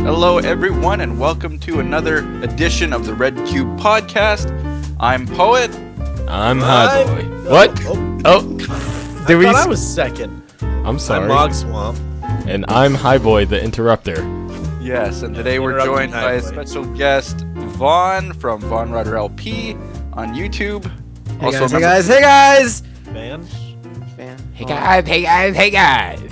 Hello, everyone, and welcome to another edition of the RedCubed podcast. I'm Poet. I'm HiBoy. What? I thought I was second. I'm sorry. I'm Mogswamp. And I'm HiBoy, the interrupter. Yes, and today we're joined by a special guest, Vaughn from Vaughn Rider LP on YouTube. Hey guys! Man. Hey guys.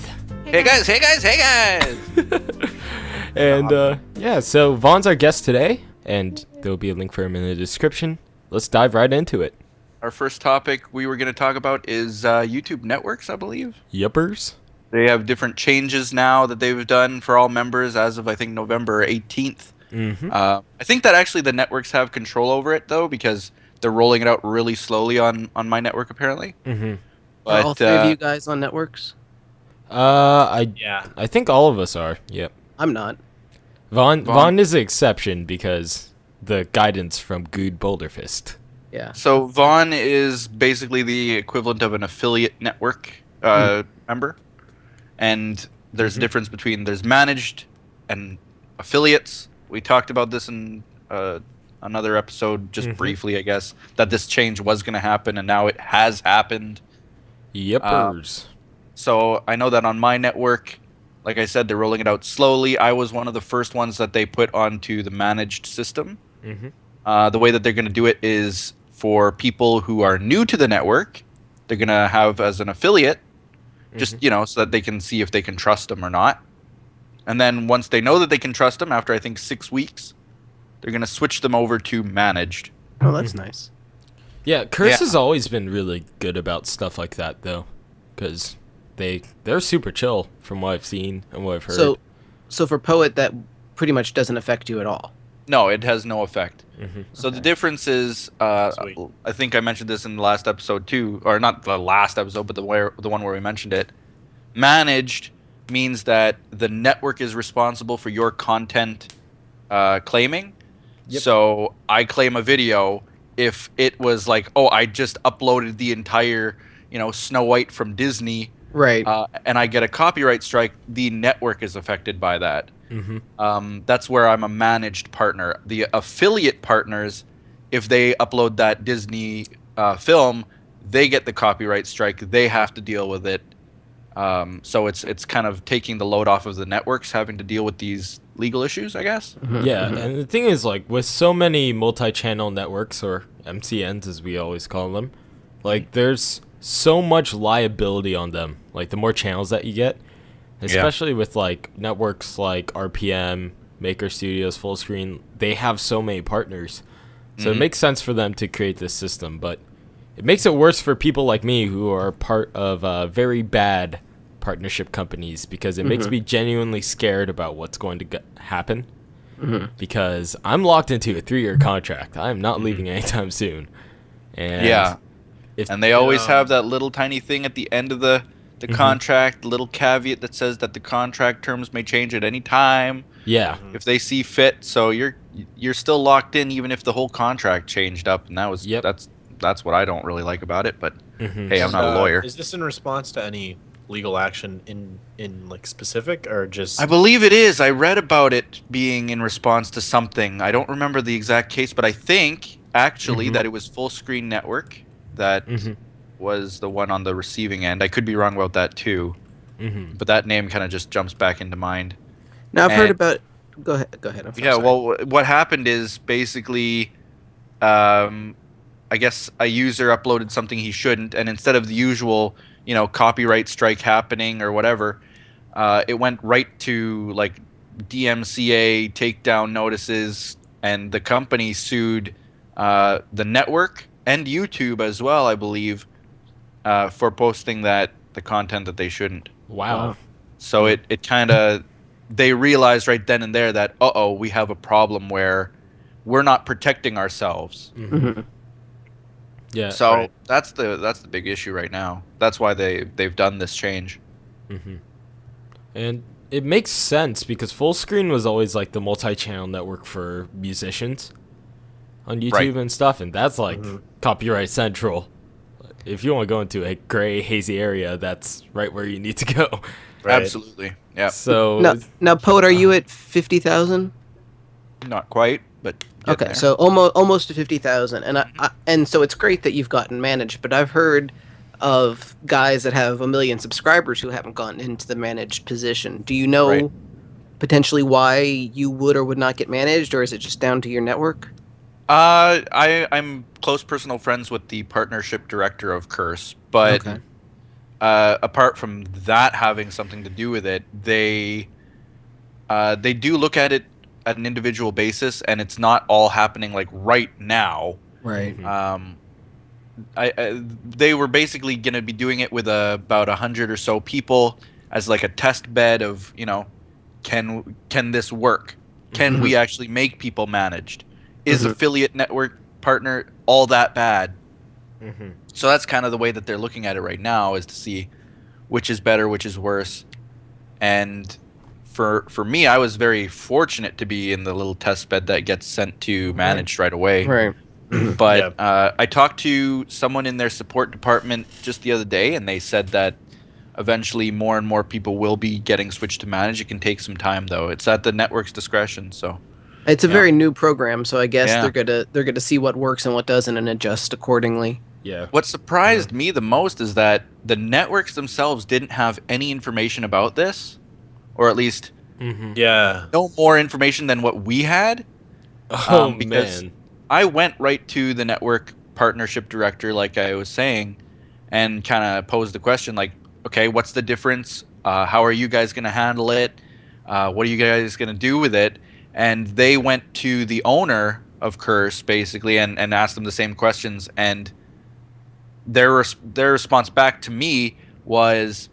And so Vaughn's our guest today, and there'll be a link for him in the description. Let's dive right into it. Our first topic we were going to talk about is YouTube networks, I believe. Yuppers. They have different changes now that they've done for all members as of, I think, November 18th. Mm-hmm. I think that actually the networks have control over it, though, because they're rolling it out really slowly on my network, apparently. Mm-hmm. But, Are all three of you guys on networks? I Yeah. think all of us are. Yep. I'm not. Vaughn is the exception because the guidance from Good Boulderfist. Yeah. So Vaughn is basically the equivalent of an affiliate network member, and there's a difference between there's managed and affiliates. We talked about this in another episode, just briefly, I guess, that this change was going to happen, and now it has happened. Yuppers. So I know that on my network, like I said, they're rolling it out slowly. I was one of the first ones that they put onto the managed system. Mm-hmm. The way that they're going to do it is for people who are new to the network, they're going to have as an affiliate, just, so that they can see if they can trust them or not. And then once they know that they can trust them, after I think 6 weeks, they're going to switch them over to managed. Oh, that's nice. Yeah, Curse has always been really good about stuff like that, though, because they're super chill from what I've seen and what I've heard. So for Poet, that pretty much doesn't affect you at all. No, it has no effect. Mm-hmm. So the difference is, I think I mentioned this in the last episode too, or not the last episode, but the one where we mentioned it. Managed means that the network is responsible for your content claiming. Yep. So I claim a video if it was like, oh, I just uploaded the entire, Snow White from Disney, Right. and I get a copyright strike, the network is affected by that. Mm-hmm. That's where I'm a managed partner. The affiliate partners, if they upload that Disney film, they get the copyright strike. They have to deal with it. So it's kind of taking the load off of the networks having to deal with these legal issues, I guess. Yeah, and the thing is, like, with so many multi-channel networks, or MCNs as we always call them, like, there's so much liability on them. Like, the more channels that you get, especially with, like, networks like RPM, Maker Studios, Fullscreen, they have so many partners. So it makes sense for them to create this system, but it makes it worse for people like me who are part of very bad partnership companies, because it makes me genuinely scared about what's going to happen, because I'm locked into a 3-year contract. I'm not leaving anytime soon. And and they always have that little tiny thing at the end of the contract, little caveat that says that the contract terms may change at any time. Yeah. If they see fit. So you're still locked in even if the whole contract changed up, and that's what I don't really like about it, but hey, I'm not a lawyer. Is this in response to any legal action in like specific, or just? I believe it is. I read about it being in response to something. I don't remember the exact case, but I think actually that it was Fullscreen Network that was the one on the receiving end. I could be wrong about that too, but that name kind of just jumps back into mind. Now I've heard about. Go ahead. I'm sorry. Well, what happened is basically, I guess a user uploaded something he shouldn't, and instead of the usual, copyright strike happening or whatever, it went right to like DMCA takedown notices, and the company sued the network and YouTube as well, I believe, for posting the content that they shouldn't. Wow. So it kind of, they realized right then and there that we have a problem where we're not protecting ourselves. Yeah. So that's the big issue right now. That's why they've done this change. And it makes sense because Fullscreen was always like the multi-channel network for musicians on YouTube and stuff, and that's like copyright central. If you want to go into a gray, hazy area, that's right where you need to go. Right. Absolutely. Yeah. So Now, Poet, are you at 50,000? Not quite, but getting Okay, there. so almost to 50,000, and and so it's great that you've gotten managed. But I've heard of guys that have 1 million subscribers who haven't gotten into the managed position. Do you Right. know potentially why you would or would not get managed, or is it just down to your network? I'm close personal friends with the partnership director of Curse, but Okay. apart from that having something to do with it, they do look at it at an individual basis, and it's not all happening like right now. Right. Um, they were basically going to be doing it with about 100 or so people as like a test bed of, can this work? Can we actually make people managed? Is affiliate network partner all that bad? So that's kind of the way that they're looking at it right now, is to see which is better, which is worse. And for me, I was very fortunate to be in the little test bed that gets sent to managed right away. Right. But I talked to someone in their support department just the other day, and they said that eventually more and more people will be getting switched to manage. It can take some time, though. It's at the network's discretion. So It's a very new program, so I guess Yeah. they're gonna see what works and what doesn't and adjust accordingly. yeah. what surprised me the most is that the networks themselves didn't have any information about this, or at least Yeah. no more information than what we had. Oh Because man. I went right to the network partnership director, like I was saying, and kind of posed the question, like, okay, what's the difference? How are you guys going to handle it? What are you guys going to do with it? And they went to the owner of Curse, basically, and asked them the same questions. And their response back to me was,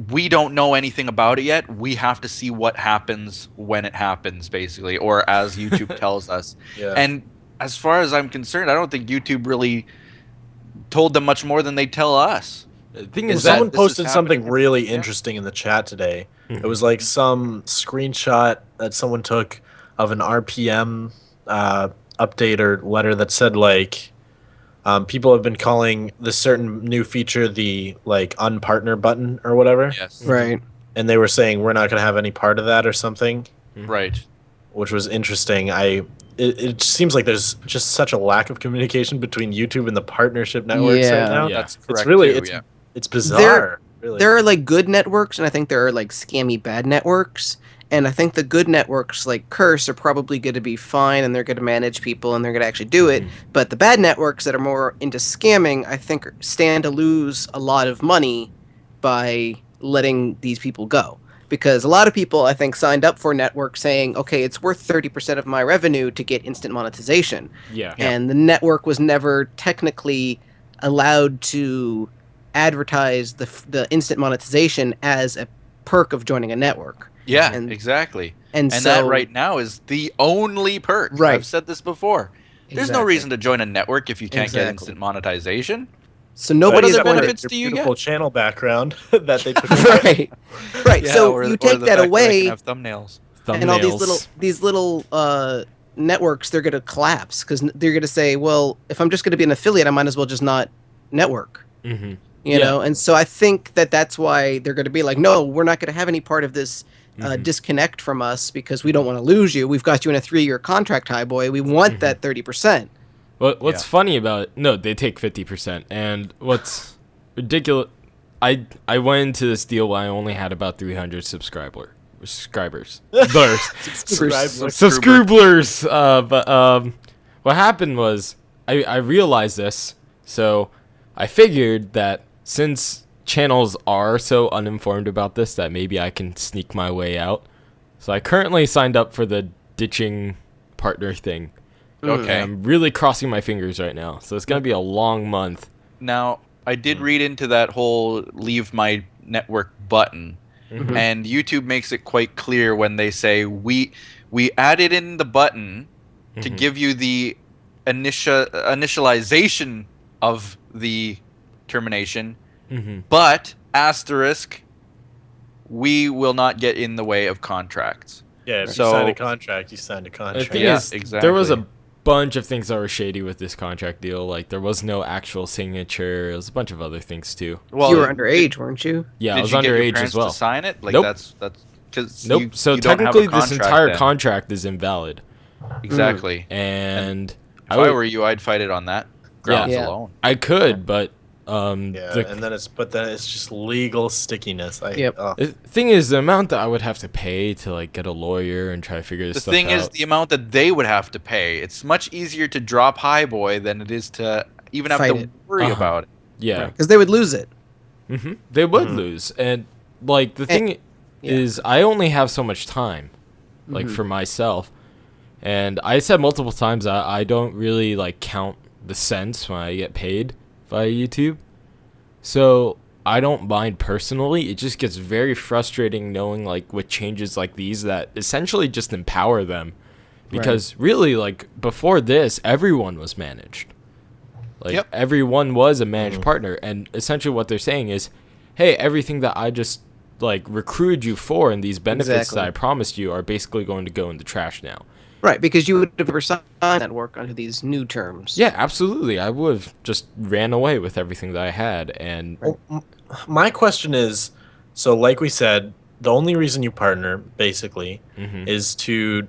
we don't know anything about it yet. We have to see what happens when it happens, basically, or as YouTube tells us. Yeah. And as far as I'm concerned, I don't think YouTube really told them much more than they tell us. The thing Is is that Someone this is posted something happening? really Yeah. interesting in the chat today. It was like some screenshot that someone took of an RPM update or letter that said like people have been calling this certain new feature the like unpartner button or whatever, Yes. Right. and they were saying we're not going to have any part of that or something, Right. which was interesting. It seems like there's just such a lack of communication between YouTube and the partnership networks Yeah. right now. Yeah. That's correct. It's really too, it's yeah. it's bizarre. Really. There are like good networks, and I think there are like scammy bad networks. And I think the good networks like Curse are probably going to be fine, and they're going to manage people, and they're going to actually do it. But the bad networks that are more into scamming, I think, stand to lose a lot of money by letting these people go. Because a lot of people, I think, signed up for networks saying, okay, it's worth 30% of my revenue to get instant monetization. Yeah. And the network was never technically allowed to advertise the instant monetization as a perk of joining a network. Yeah, And- exactly. And, And so, that right now is the only perk. Right. I've said this before. There's no Exactly. reason to join a network if you can't get Exactly. instant monetization. So nobody other is going benefits Your do you beautiful get? channel background that they took away. right, right. Yeah, so or- you or take the that fact I away, can have thumbnails. and all Thumbnails. these little networks, they're going to collapse because they're going to say, well, if I'm just going to be an affiliate, I might as well just not network. Mm-hmm. You Yeah. know, and so I think that's why they're going to be like, no, we're not going to have any part of this disconnect from us because we don't want to lose you. We've got you in a 3-year contract, HiBoy. We want that 30%. What's Yeah. funny about it? No, they take 50%. And what's ridiculous? I went into this deal while I only had about 300 subscribers. Subscribers. But what happened was I realized this, so I figured that since channels are so uninformed about this, that maybe I can sneak my way out. So I currently signed up for the ditching partner thing. Okay. And I'm really crossing my fingers right now. So it's gonna be a long month. Now, I did read into that whole leave my network button, and YouTube makes it quite clear when they say we added in the button to give you the initialization of the termination, but asterisk, we will not get in the way of contracts. Yeah, if So- you signed a contract, you signed a The contract. thing Yeah, is, exactly. there was a bunch of things that were shady with this contract deal. Like, there was no actual signature. It was a bunch of other things too. Well, You were underage, weren't you? Yeah, I did was you get your underage parents as well. to sign it? Like Nope. that's because Nope. So you don't have a technically, this contract entire then. contract is invalid. Exactly. And If I were you, I'd fight it on that grounds Yeah. alone. I could, but Yeah, and then it's just legal stickiness. Yep. the thing is, the amount that I would have to pay to like get a lawyer and try to figure The this stuff thing out. is, the amount that they would have to pay. It's much easier to drop HiBoy than it is to even have Fight to it. worry about it. Yeah. Because they would lose it. They would lose, and like the thing is, I only have so much time, like for myself, and I said multiple times I don't really like count the cents when I get paid via YouTube, so I don't mind personally. It just gets very frustrating knowing like with changes like these that essentially just empower them, because really like before this everyone was managed. Like Yep. everyone was a managed partner, and essentially what they're saying is, hey, everything that I just like recruited you for and these benefits Exactly. that I promised you are basically going to go in the trash now. Right, because you would have resigned that work under these new terms. Yeah, absolutely. I would have just ran away with everything that I had, and My question is, so like we said, the only reason you partner basically is to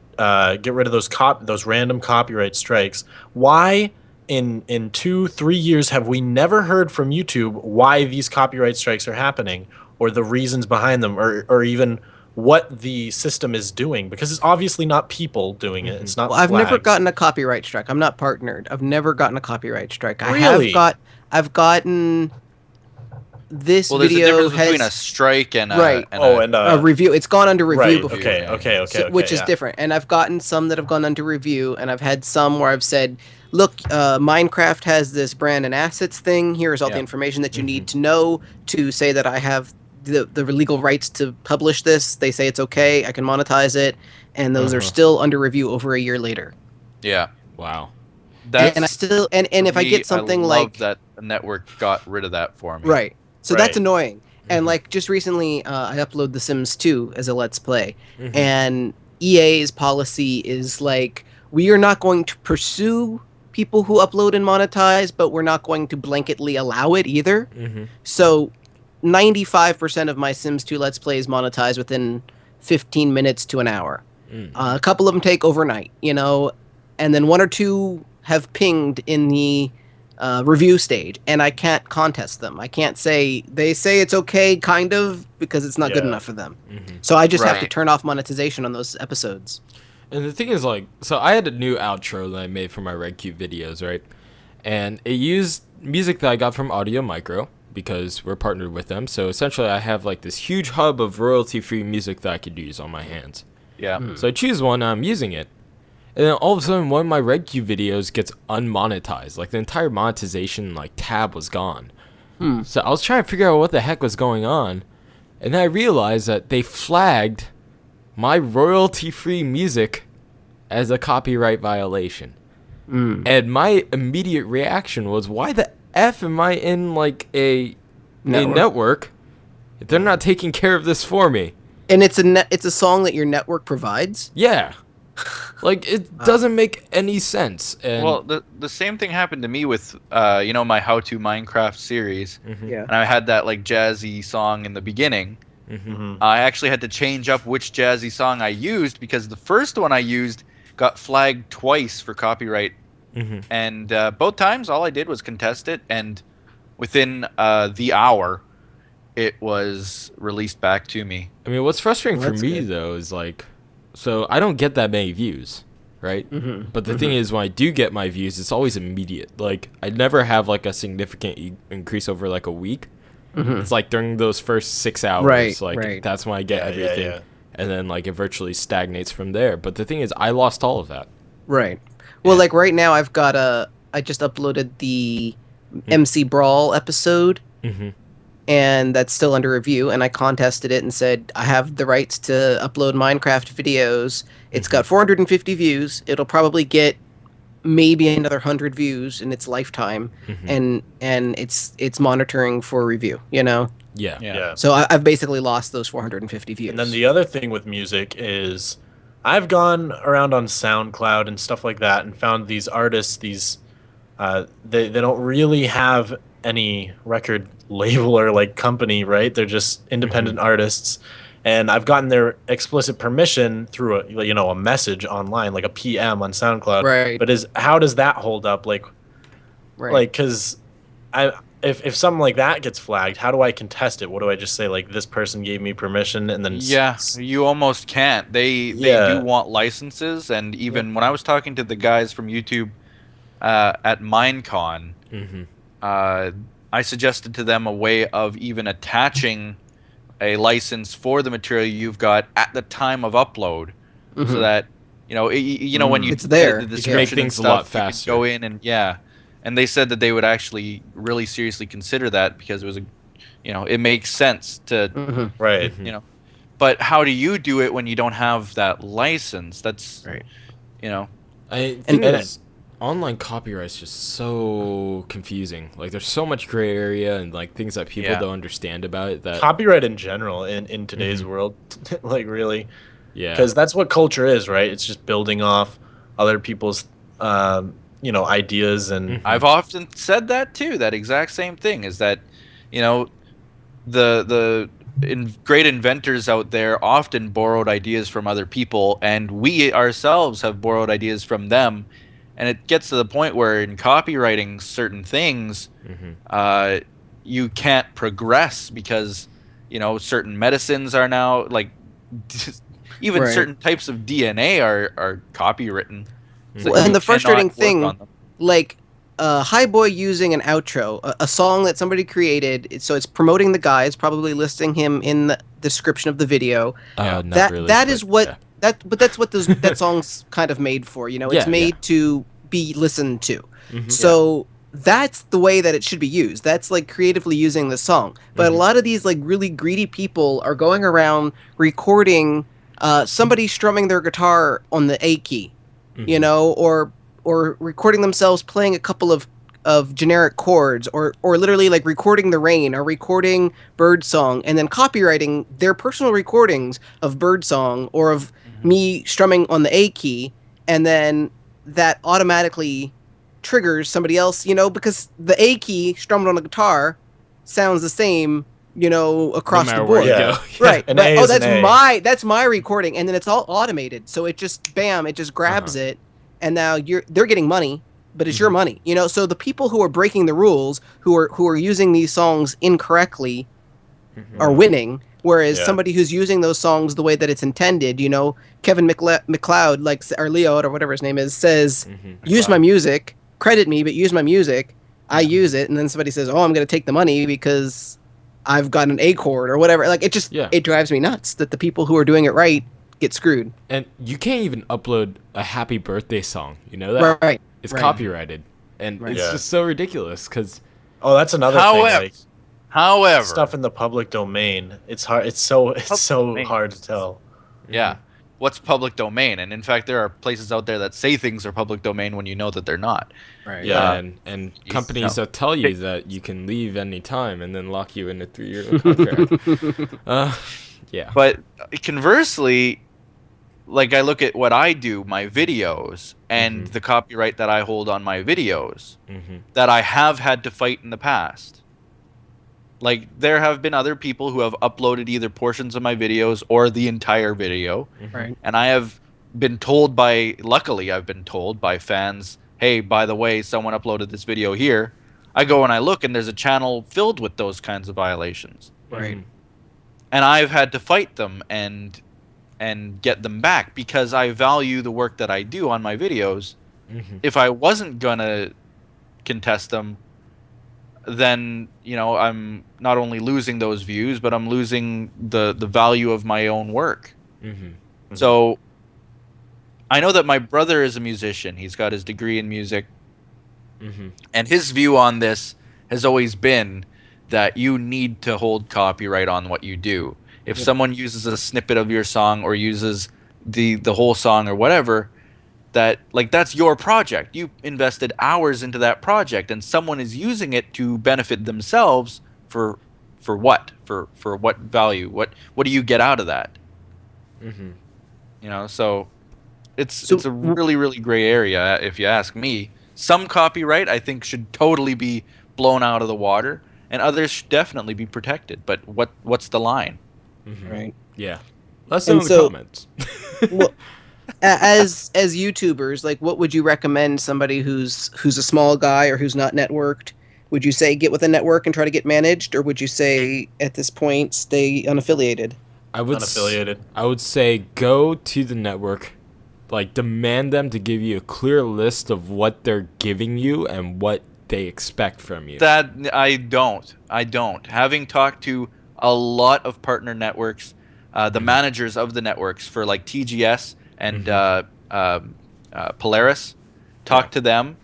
get rid of those random copyright strikes. Why in 2-3 years have we never heard from YouTube why these copyright strikes are happening, or the reasons behind them, or even what the system is doing? Because it's obviously not people doing it. It's not. Well, I've never flags. gotten a copyright strike. I'm not partnered. I've never gotten a copyright strike. Really? I've gotten this Well, there's a video difference between a has strike and a Right. and a review. It's gone under review right. before. Okay. Which is yeah. different. And I've gotten some that have gone under review, and I've had some where I've said, look, Minecraft has this brand and assets thing. Here's all the information that you need to know to say that I have the legal rights to publish this. They say it's okay. I can monetize it. And those are still under review over a year later. Yeah. wow. That's And I still and if I me, get something love like that the network got rid of that for me. right. So Right. that's annoying. And like just recently, I upload The Sims 2 as a Let's Play, and EA's policy is like, we are not going to pursue people who upload and monetize, but we're not going to blanketly allow it either. So 95% of my Sims 2 Let's Plays monetize within 15 minutes to an hour. A couple of them take overnight, and then one or two have pinged in the review stage, and I can't contest them. I can't say, they say it's okay, kind of, because it's not good Yeah. enough for them. So I just have to Right. turn off monetization on those episodes. And the thing is, like, so I had a new outro that I made for my RedCubed videos, right? And it used music that I got from Audio Micro, because we're partnered with them. So essentially, I have like this huge hub of royalty-free music that I could use on my hands. Yeah. So I choose one, I'm using it. And then all of a sudden, one of my RedCubed videos gets unmonetized. Like, the entire monetization, like, tab was gone. So I was trying to figure out what the heck was going on. And then I realized that they flagged my royalty-free music as a copyright violation. And my immediate reaction was, why the F am I in, like, a network if they're not taking care of this for me? And it's a song that your network provides? Yeah. Like, it doesn't make any sense. And Well, the same thing happened to me with my How to Minecraft series, Yeah. and I had that like jazzy song in the beginning. I actually had to change up which jazzy song I used because the first one I used got flagged twice for copyright, and both times all I did was contest it, and within the hour, it was released back to me. I mean, what's frustrating for That's me, good. though, is like, so I don't get that many views, right? But the thing is, when I do get my views, it's always immediate. Like, I never have like a significant increase over like a week. It's like during those first 6 hours, Right, like right. that's when I get Yeah, everything, yeah. and then like it virtually stagnates from there. But the thing is, I lost all of that. Right. Well, like right now, I just uploaded the MC Brawl episode, and that's still under review. And I contested it and said I have the rights to upload Minecraft videos. It's got 450 views. It'll probably get maybe another 100 views in its lifetime, and it's monitoring for review. Yeah. Yeah. So I've basically lost those 450 views. And then the other thing with music is I've gone around on SoundCloud and stuff like that and found these artists, they don't really have any record label or like company, right? They're just independent artists. And I've gotten their explicit permission through a message online, like a PM on SoundCloud. Right. But is how does that hold up? Right. Because I if something like that gets flagged, how do I contest it? What do I just say? Like, this person gave me permission, and then Yeah, you almost can't. They do Yeah. want licenses, and even when I was talking to the guys from YouTube at Minecon, uh, I suggested to them a way of even attaching a license for the material you've got at the time of upload, so that when you It's there. edit the You can description make and things a stuff, lot you could faster. go in and and they said that they would actually really seriously consider that because it was it makes sense to right. but how do you do it when you don't have that license? That's Right. I think online copyright is just so confusing. Like, there's so much gray area and like things that people Yeah. don't understand about it. That Copyright in general in today's world, like, really, yeah, because that's what culture is, right? It's just building off other people's ideas and I've often said that too. That exact same thing is that, you know, the great inventors out there often borrowed ideas from other people, and we ourselves have borrowed ideas from them. And it gets to the point where in copywriting certain things, you can't progress because, certain medicines are now like, even Right. certain types of DNA are copywritten. So Well, and you the frustrating cannot work thing, on them. like HiBoy using an outro, a song that somebody created, so it's promoting the guy, it's probably listing him in the description of the video. not that really, that but is what yeah. but that's what that song's kind of made for. It's Yeah, made to be listened to. So that's the way that it should be used. That's like creatively using the song. But a lot of these like really greedy people are going around recording somebody strumming their guitar on the A key, or recording themselves playing a couple of generic chords, or literally like recording the rain or recording birdsong and then copywriting their personal recordings of birdsong or of me strumming on the A key, and then that automatically triggers somebody else, because the A key strummed on a guitar sounds the same, across matter the where board. you Yeah. go. Right. An But, A is an A. that's my recording, and then it's all automated. So it just it just grabs it, and now they're getting money, but it's your money. So the people who are breaking the rules, who are using these songs incorrectly, are winning. Whereas Yeah. somebody who's using those songs the way that it's intended, Kevin McLeod, like, or Leo or whatever his name is, says, use my music, credit me, but use my music. I use it, and then somebody says, "Oh, I'm going to take the money because I've got an A chord or whatever." Like, it drives me nuts that the people who are doing it right get screwed. And you can't even upload a happy birthday song. You know that? Right. It's Right. copyrighted, and it's Yeah. just so ridiculous because oh, that's another However, thing. Like, However, stuff in the public domain, it's hard. It's so domain. hard to tell. yeah, what's public domain? And in fact, there are places out there that say things are public domain when you know that they're not. Right. Yeah. and You companies know. that tell you that you can leave any time and then lock you in a 3-year contract. Yeah. But conversely, like I look at what I do, my videos, and the copyright that I hold on my videos that I have had to fight in the past. Like, there have been other people who have uploaded either portions of my videos or the entire video. Right. And I have been told luckily I've been told by fans, hey, by the way, someone uploaded this video here. I go and I look, and there's a channel filled with those kinds of violations. Right. And I've had to fight them and get them back because I value the work that I do on my videos. If I wasn't gonna contest them, then I'm not only losing those views, but I'm losing the value of my own work. So I know that my brother is a musician. He's got his degree in music, and his view on this has always been that you need to hold copyright on what you do. If someone uses a snippet of your song or uses the whole song or whatever, that's your project. You invested hours into that project, and someone is using it to benefit themselves for what? For what value? What do you get out of that? So it's So it's a really really gray area if you ask me. Some copyright I think should totally be blown out of the water, and others should definitely be protected. But what's the line? right. Yeah. Let us know And in the so, comments. well, as YouTubers, like, what would you recommend somebody who's a small guy or who's not networked? Would you say get with a network and try to get managed, or would you say at this point stay unaffiliated? Unaffiliated. I would say go to the network, like demand them to give you a clear list of what they're giving you and what they expect from you. That I don't. Having talked to a lot of partner networks, the managers of the networks for like TGS and Polaris, talked to them.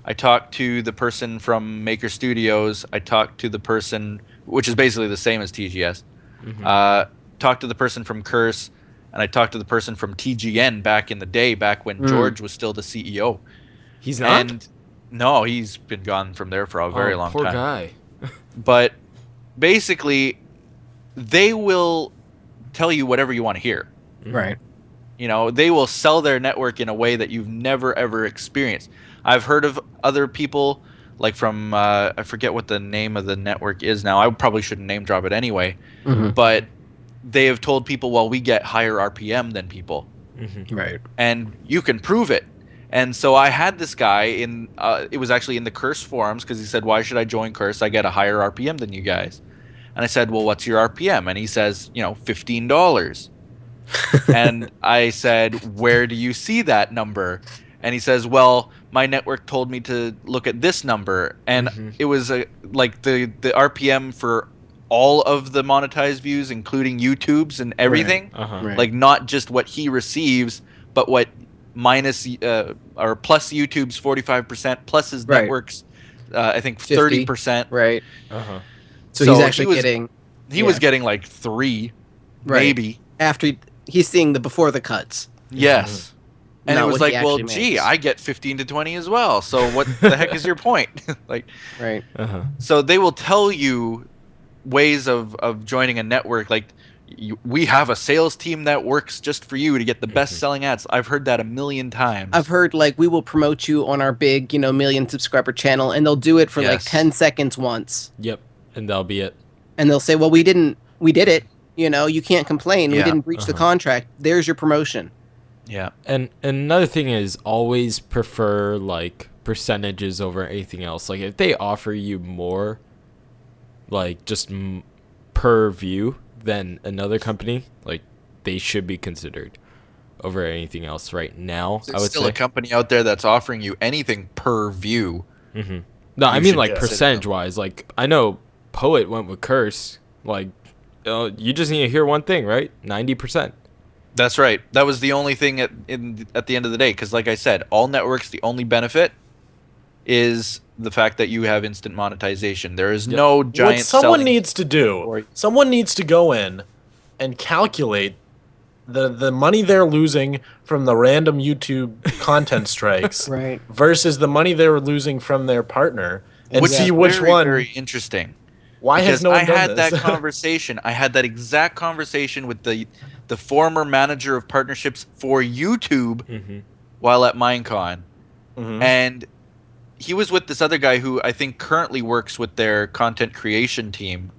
I talked to the person from Maker Studios. I talked to the person, which is basically the same as TGS. Talked to the person from Curse, and I talked to the person from TGN back in the day, back when George was still the CEO. He's not? And no, he's been gone from there for a very long poor time. guy. But basically, they will tell you whatever you want to hear. Right. They will sell their network in a way that you've never ever experienced. I've heard of other people, like from I forget what the name of the network is now. I probably shouldn't name drop it anyway. But they have told people, well, we get higher RPM than people. Right. And you can prove it. And so I had this guy in, it was actually in the Curse forums, because he said, why should I join Curse? I get a higher RPM than you guys. And I said, well, what's your RPM? And he says, $15. And I said, where do you see that number? And he says, well, my network told me to look at this number. And it was like the RPM for all of the monetized views, including YouTube's and everything. Right. Like not just what he receives, but what minus or plus YouTube's 45%, plus his network's I think 30%. Right. So So he's actually getting. He was getting like 3, maybe. After he's seeing the before the cuts. Yes. And Not it was what he like, well, actually gee, makes. I get 15 to 20 as well. So what the heck is your point? Like, Right. so they will tell you ways of joining a network. Like, we have a sales team that works just for you to get the best selling ads. I've heard that a million times. I've heard like we will promote you on our big, million subscriber channel, and they'll do it for like Yes. 10 seconds once. Yep. And that'll be it. And they'll say, well, we did it. You can't complain. We Yeah. didn't breach the contract. There's your promotion. Yeah. And another thing is always prefer like percentages over anything else. Like if they offer you more, like just per view than another company, like they should be considered over anything else right now. There's I would still say. a company out there that's offering you anything per view. No, I You mean should like consider percentage wise. Like I know Poet went with Curse. Like you just need to hear one thing, right? 90%. That's right. That was the only thing at the end of the day. Because like I said, all networks, the only benefit is the fact that you have instant monetization. There is no giant What someone selling- needs to do, someone needs to go in and calculate the money they're losing from the random YouTube content strikes Right. versus the money they're losing from their partner and which see is which very, one. very interesting. Why has Because no one I done had this? that conversation. I had that exact conversation with the former manager of partnerships for YouTube while at Minecon. And he was with this other guy who I think currently works with their content creation team.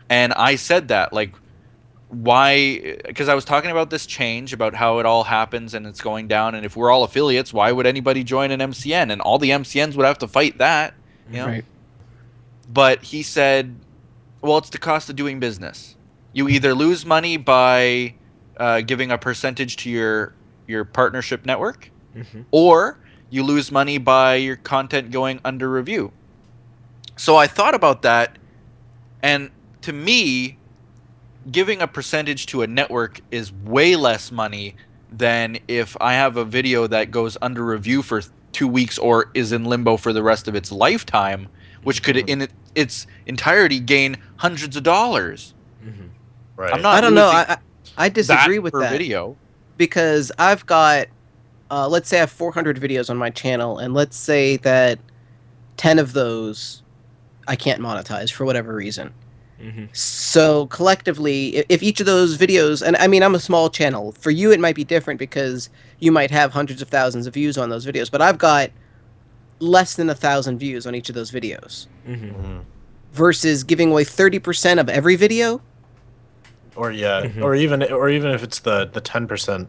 And I said that, like, why? Because I was talking about this change, about how it all happens and it's going down. And if we're all affiliates, why would anybody join an MCN? And all the MCNs would have to fight that. You know? Right. But he said, well, it's the cost of doing business. You either lose money by giving a percentage to your partnership network, or you lose money by your content going under review. So I thought about that, and to me, giving a percentage to a network is way less money than if I have a video that goes under review for 2 weeks or is in limbo for the rest of its lifetime, which could in its entirety gain hundreds of dollars. Right. I'm not I don't know. losing I disagree that with per that video. because I've got, let's say I have 400 videos on my channel, and let's say that 10 of those I can't monetize for whatever reason. So collectively, if each of those videos, and I mean, I'm a small channel. For you, it might be different because you might have hundreds of thousands of views on those videos, but I've got less than 1,000 views on each of those videos. Versus giving away 30% of every video. Or or even if it's the 10%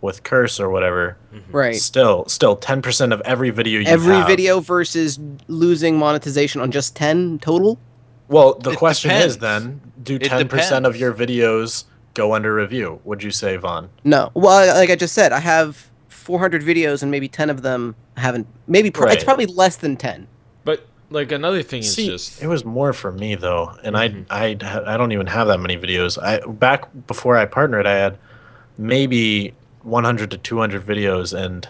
with curse or whatever. Right. Still 10% of every video you have. Every video versus losing monetization on just 10 total? Well, the It question is depends. then, do It 10% of depends. your videos go under review? Would you say, Vaughn? No. Well, like I just said, I have 400 videos and maybe 10 of them haven't. Maybe Right. it's probably less than 10. But like another thing is See, just it was more for me though, and I don't even have that many videos. Back before I partnered, I had maybe 100 to 200 videos, and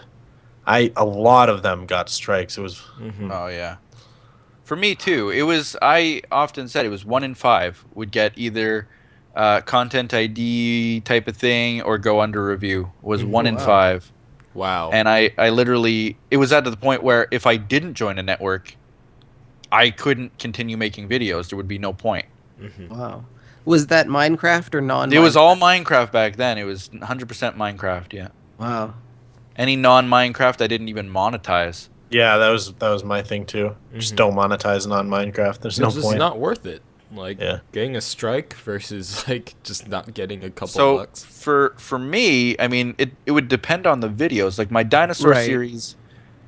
a lot of them got strikes. It was Oh yeah. For me too. It was. I often said it was 1 in 5 would get either content ID type of thing or go under review. Was 1 in Wow. 5. wow. And I literally, it was at the point where if I didn't join a network, I couldn't continue making videos. There would be no point. Wow. Was that Minecraft or non? It was all Minecraft back then. It was 100% Minecraft. Yeah. Wow. Any non-Minecraft, I didn't even monetize. yeah, that was my thing too. Just don't monetize on Minecraft. There's no It's just point. not worth it. Like Yeah. getting a strike versus like just not getting a couple So bucks. for me, I mean, it would depend on the videos. Like my dinosaur Right. series,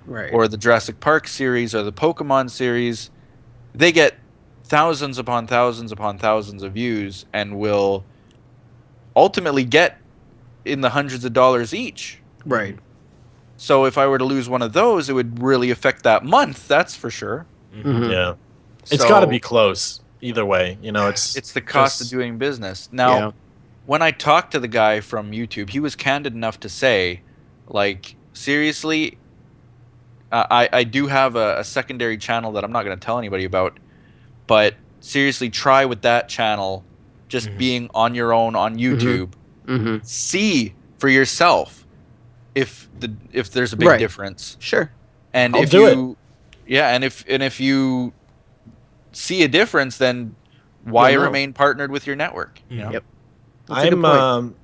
Right. or the Jurassic Park series, or the Pokemon series, they get thousands upon thousands upon thousands of views and will ultimately get in the hundreds of dollars each. Right. So if I were to lose one of those, it would really affect that month. That's for sure. Yeah, it's So got to be close either way. You know, it's It's the cost just- of doing business. Now, Yeah. when I talked to the guy from YouTube, he was candid enough to say, like, seriously, I do have a secondary channel that I'm not going to tell anybody about, but seriously, try with that channel, just being on your own on YouTube. Mm-hmm. See for yourself if there's a big Right. difference, Sure. and I'll if do you, yeah, and if you see a difference, then why You'll know. remain partnered with your network? You know? Yep. That's a good point.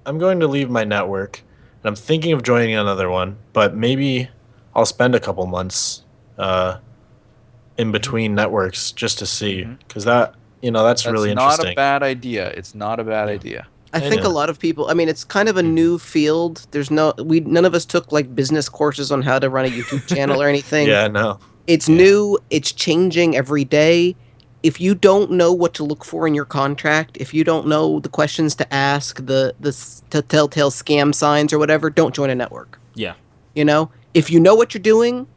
I'm going to leave my network, and I'm thinking of joining another one, but maybe I'll spend a couple months in between networks just to see, because that's really not interesting. a bad idea. It's not a bad idea. I think know. a lot of people. I mean, it's kind of a new field. There's none of us took like business courses on how to run a YouTube channel or anything. Yeah, no. It's new. It's changing every day. If you don't know what to look for in your contract, if you don't know the questions to ask, the telltale scam signs or whatever, don't join a network. Yeah. You know, if you know what you're doing,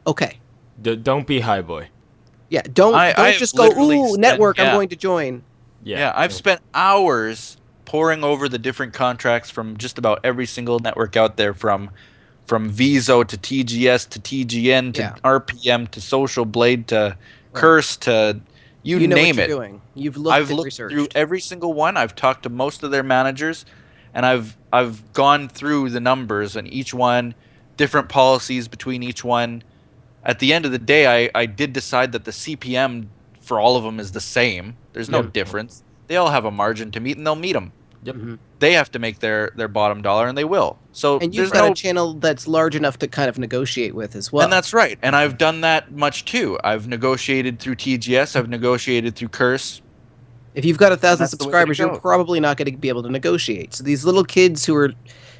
okay. Don't be HiBoy. Yeah, don't I've just go, literally ooh, spent- network, I'm yeah. going to join. Yeah, I've spent hours poring over the different contracts from just about every single network out there, from Viso to TGS to TGN to Yeah. RPM to Social Blade to Curse to you know name what it. you're doing. You've looked I've and looked researched. through every single one. I've talked to most of their managers, and I've gone through the numbers and each one, different policies between each one. At the end of the day, I did decide that the CPM for all of them is the same. There's no difference. They all have a margin to meet, and they'll meet them. Yep. They have to make their bottom dollar, and they will. So And you've there's got no, a channel that's large enough to kind of negotiate with as well. and that's right. And I've done that much too. I've negotiated through TGS. I've negotiated through Curse. If you've got 1,000 That's the way to subscribers, you're go. probably not going to be able to negotiate. So these little kids who are,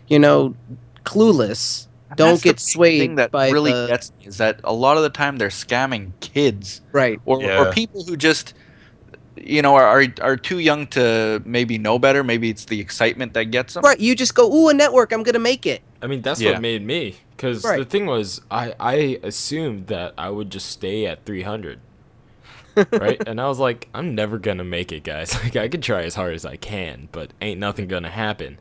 you know, clueless, don't That's the get big swayed thing that by really the gets me is that a lot of the time they're scamming kids right. or Yeah. people who just are too young to maybe know better. Maybe it's the excitement that gets them. Right, you just go, ooh, a network, I'm going to make it. I mean, that's Yeah. what made me. Because Right. the thing was, I assumed that I would just stay at 300. Right? And I was like, I'm never going to make it, guys. Like, I could try as hard as I can, but ain't nothing going to happen.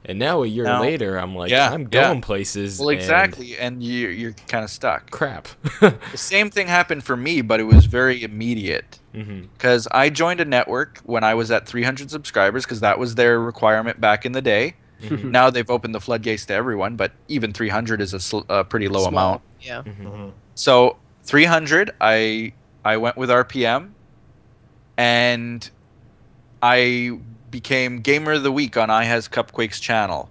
And now a year Now- later, I'm like, Yeah, I'm yeah. going places. Well, and exactly, and you're kind of stuck. crap. The same thing happened for me, but it was very immediate. Because I joined a network when I was at 300 subscribers, because that was their requirement back in the day. Now they've opened the floodgates to everyone, but even 300 is a pretty low Small. amount. Yeah. So 300, I went with RPM, and I became Gamer of the Week on iHas Cupquake's channel,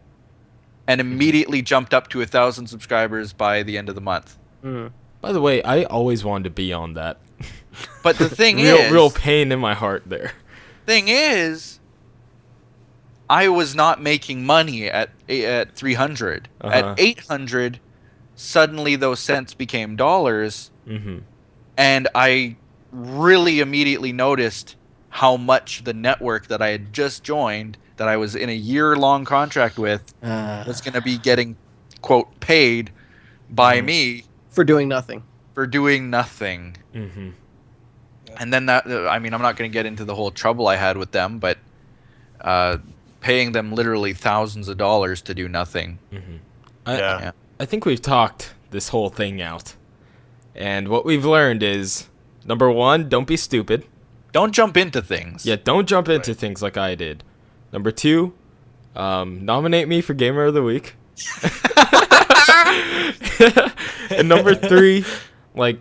and immediately jumped up to 1,000 subscribers by the end of the month. Mm. By the way, I always wanted to be on that. But the thing Real pain in my heart there. thing is, I was not making money at 300. At 800, suddenly those cents became dollars, and I really immediately noticed how much the network that I had just joined, that I was in a year-long contract with, was going to be getting, quote, paid by me For doing nothing. for doing nothing. And then that, I mean, I'm not going to get into the whole trouble I had with them, but paying them literally thousands of dollars to do nothing. Yeah. I think we've talked this whole thing out. And what we've learned is, number one, don't be stupid. Don't jump into things. Yeah, don't jump into things like I did. Number two, nominate me for Gamer of the Week. And number three, like...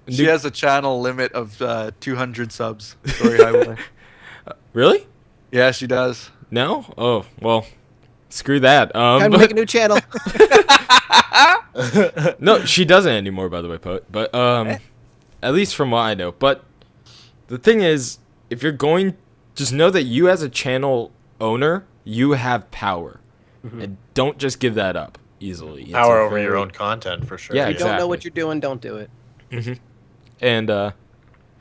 She has a channel limit of 200 subs. Sorry, HiBoy. Really? Yeah, she does. No? Oh, well, screw that. Time to make a new channel. No, she doesn't anymore, by the way, Poet. But at least from what I know. But the thing is, if you're going, just know that you as a channel owner, you have power, and don't just give that up easily. It's Power a over your very- own content for sure. Yeah, You don't know exactly. what you're doing, don't do it. And I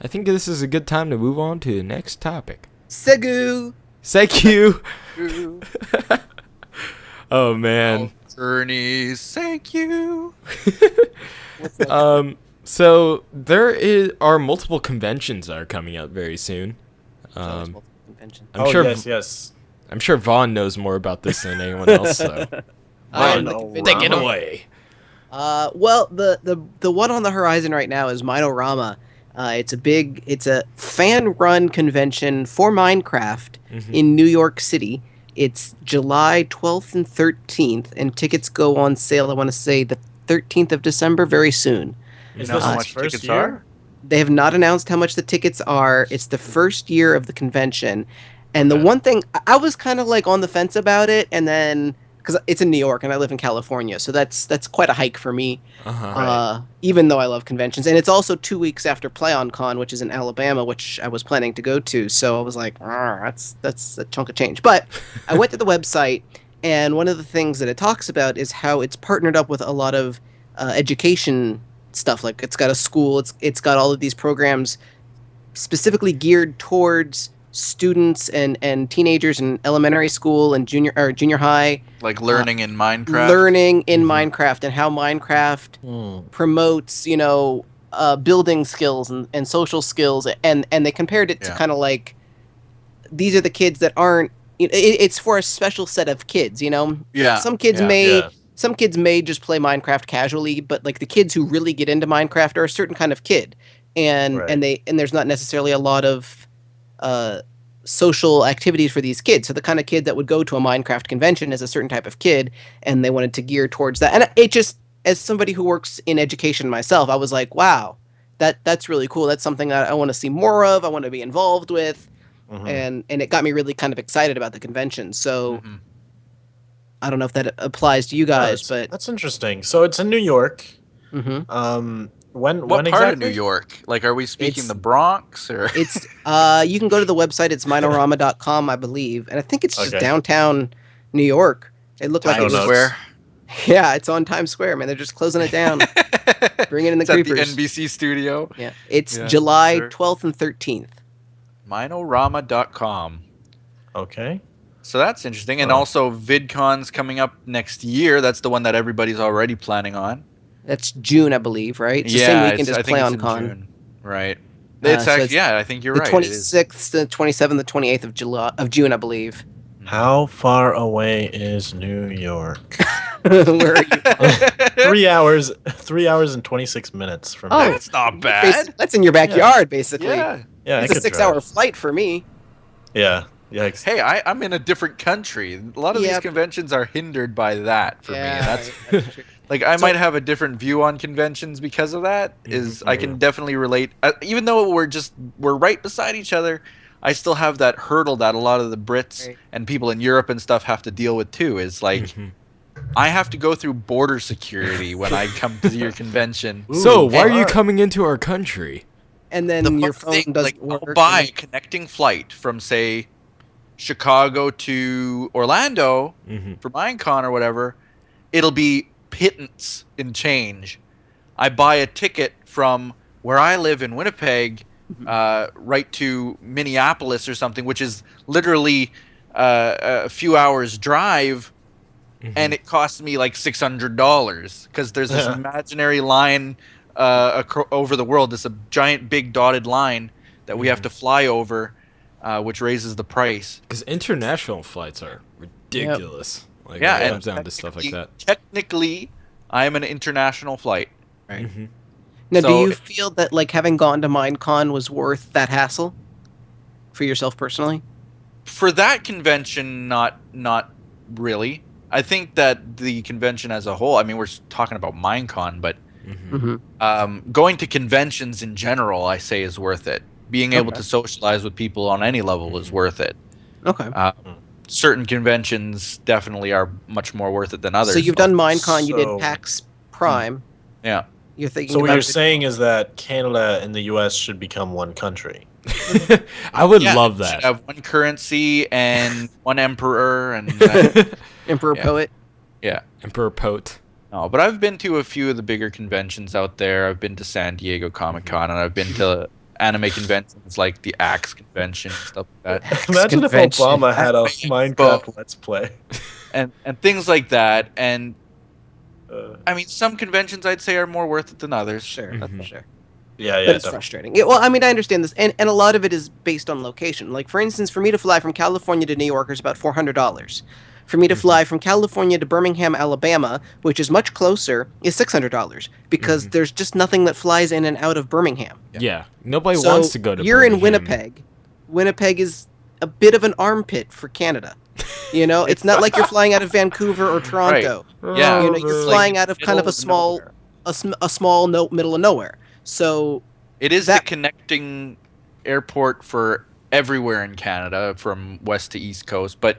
think this is a good time to move on to the next topic. Segu. Thank you. Oh man. Journeys, thank you. So are multiple conventions that are coming up very soon. Convention. I'm Oh, sure. yes. I'm sure Vaughn knows more about this than anyone else. So Vaughn, Minorama. take it away. Well, the one on the horizon right now is Minorama. It's a fan-run convention for Minecraft in New York City. It's July 12th and 13th, and tickets go on sale, I want to say, the 13th of December, very soon. You Is know this how its much first tickets year? are? They have not announced how much the tickets are. It's the first year of the convention. And the one thing, I was kind of like on the fence about it, and then, because it's in New York and I live in California, so that's quite a hike for me, even though I love conventions. And it's also 2 weeks after PlayOnCon, which is in Alabama, which I was planning to go to, so I was like, that's a chunk of change. But I went to the website, and one of the things that it talks about is how it's partnered up with a lot of education stuff. Like, it's got a school, it's got all of these programs specifically geared towards students and teenagers in elementary school and junior high, Like learning in Minecraft. learning in Minecraft, and how Minecraft promotes building skills and social skills, and they compared it to kind of like, these are the kids that aren't, it's for a special set of kids, Yeah. some kids some kids may just play Minecraft casually, but like the kids who really get into Minecraft are a certain kind of kid, and there's not necessarily a lot of social activities for these kids. So the kind of kid that would go to a Minecraft convention is a certain type of kid, and they wanted to gear towards that. And it just, as somebody who works in education myself, I was like, wow, that's really cool. That's something that I want to see more of. I want to be involved with, and it got me really kind of excited about the convention. So I don't know if that applies to you guys, but that's interesting. So it's in New York. Mhm. When What part exactly? of New York? Like, are we speaking It's- the Bronx or? it's you can go to the website. It's minorama.com, I believe, and I think it's just Okay. downtown New York. It looked like it Times was Square. Yeah, it's on Times Square, man. They're just closing it down. Bringing in the It's at the creepers. NBC studio. Yeah, it's Yeah, July sure. 12th and 13th. Minorama.com. Okay. So that's interesting. And Oh. also VidCon's coming up next year. That's the one that everybody's already planning on. That's June, I believe, right? It's the same weekend as I think it's in PlayOnCon. June. Right. So It's actually, it's yeah, I think you're The right. 26th, the 27th, the 28th of June, I believe. How far away is New York? Where are you? 3 hours. 3 hours and 26 minutes from Oh, here. That's not bad. That's in your backyard, basically. Yeah. Yeah, I It's a could 6-hour drive. flight for me. Yeah. Yeah. Hey, I'm in a different country. A lot of these Yep. conventions are hindered by that for me. That's true. like I might have a different view on conventions because of that. I can definitely relate. Even though we're right beside each other, I still have that hurdle that a lot of the Brits Right. and people in Europe and stuff have to deal with too. Is like I have to go through border security when I come to your convention. So, why are you alright. coming into our country? And The then your fun phone thing, doesn't like, work. I'll buy and a connecting flight from, say, Chicago to Orlando for Minecon or whatever. It'll be pittance in change. I buy a ticket from where I live in Winnipeg, right to Minneapolis or something, which is literally a few hours drive, and it costs me like $600 because there's this imaginary line over the world, this giant big dotted line that we have to fly over, which raises the price. Because international flights are ridiculous. Like, Yeah, when it and comes down to stuff like that. Technically, I am an international flight. Right. Mhm. Now, do So- you feel that like having gone to Minecon was worth that hassle for yourself personally? For that convention, not really. I think that the convention as a whole, I mean, we're talking about Minecon, but going to conventions in general, I say, is worth it. Being able to socialize with people on any level is worth it. Okay. Certain conventions definitely are much more worth it than others. So you've done Minecon, you did So- PAX Prime. Yeah. You're thinking So what about you're saying is that Canada and the U.S. should become one country. I would Yeah, love we should that. have one currency and one emperor, and Emperor Yeah. Poet. yeah. Emperor Pote. No, but I've been to a few of the bigger conventions out there. I've been to San Diego Comic Con, and I've been to anime conventions like the Axe convention and stuff like that, Imagine if convention. Obama had a Minecraft Let's Play. and things like that. And Uh, I mean, some conventions I'd say are more worth it than others. Sure, Mhm. that's sure. yeah, But it's definitely. frustrating. Yeah, well, I mean, I understand this, and a lot of it is based on location. Like, for instance, for me to fly from California to New York is about $400. For me to fly from California to Birmingham, Alabama, which is much closer, is $600 because there's just nothing that flies in and out of Birmingham. Yeah. Nobody So wants to go to you're in Birmingham. Winnipeg. Winnipeg is a bit of an armpit for Canada. You know, it's not like you're flying out of Vancouver or Toronto. Yeah, You know, you're it's flying like out of kind of middle a small, nowhere. a small middle of nowhere. So It is that- the connecting airport for everywhere in Canada, from west to east coast, but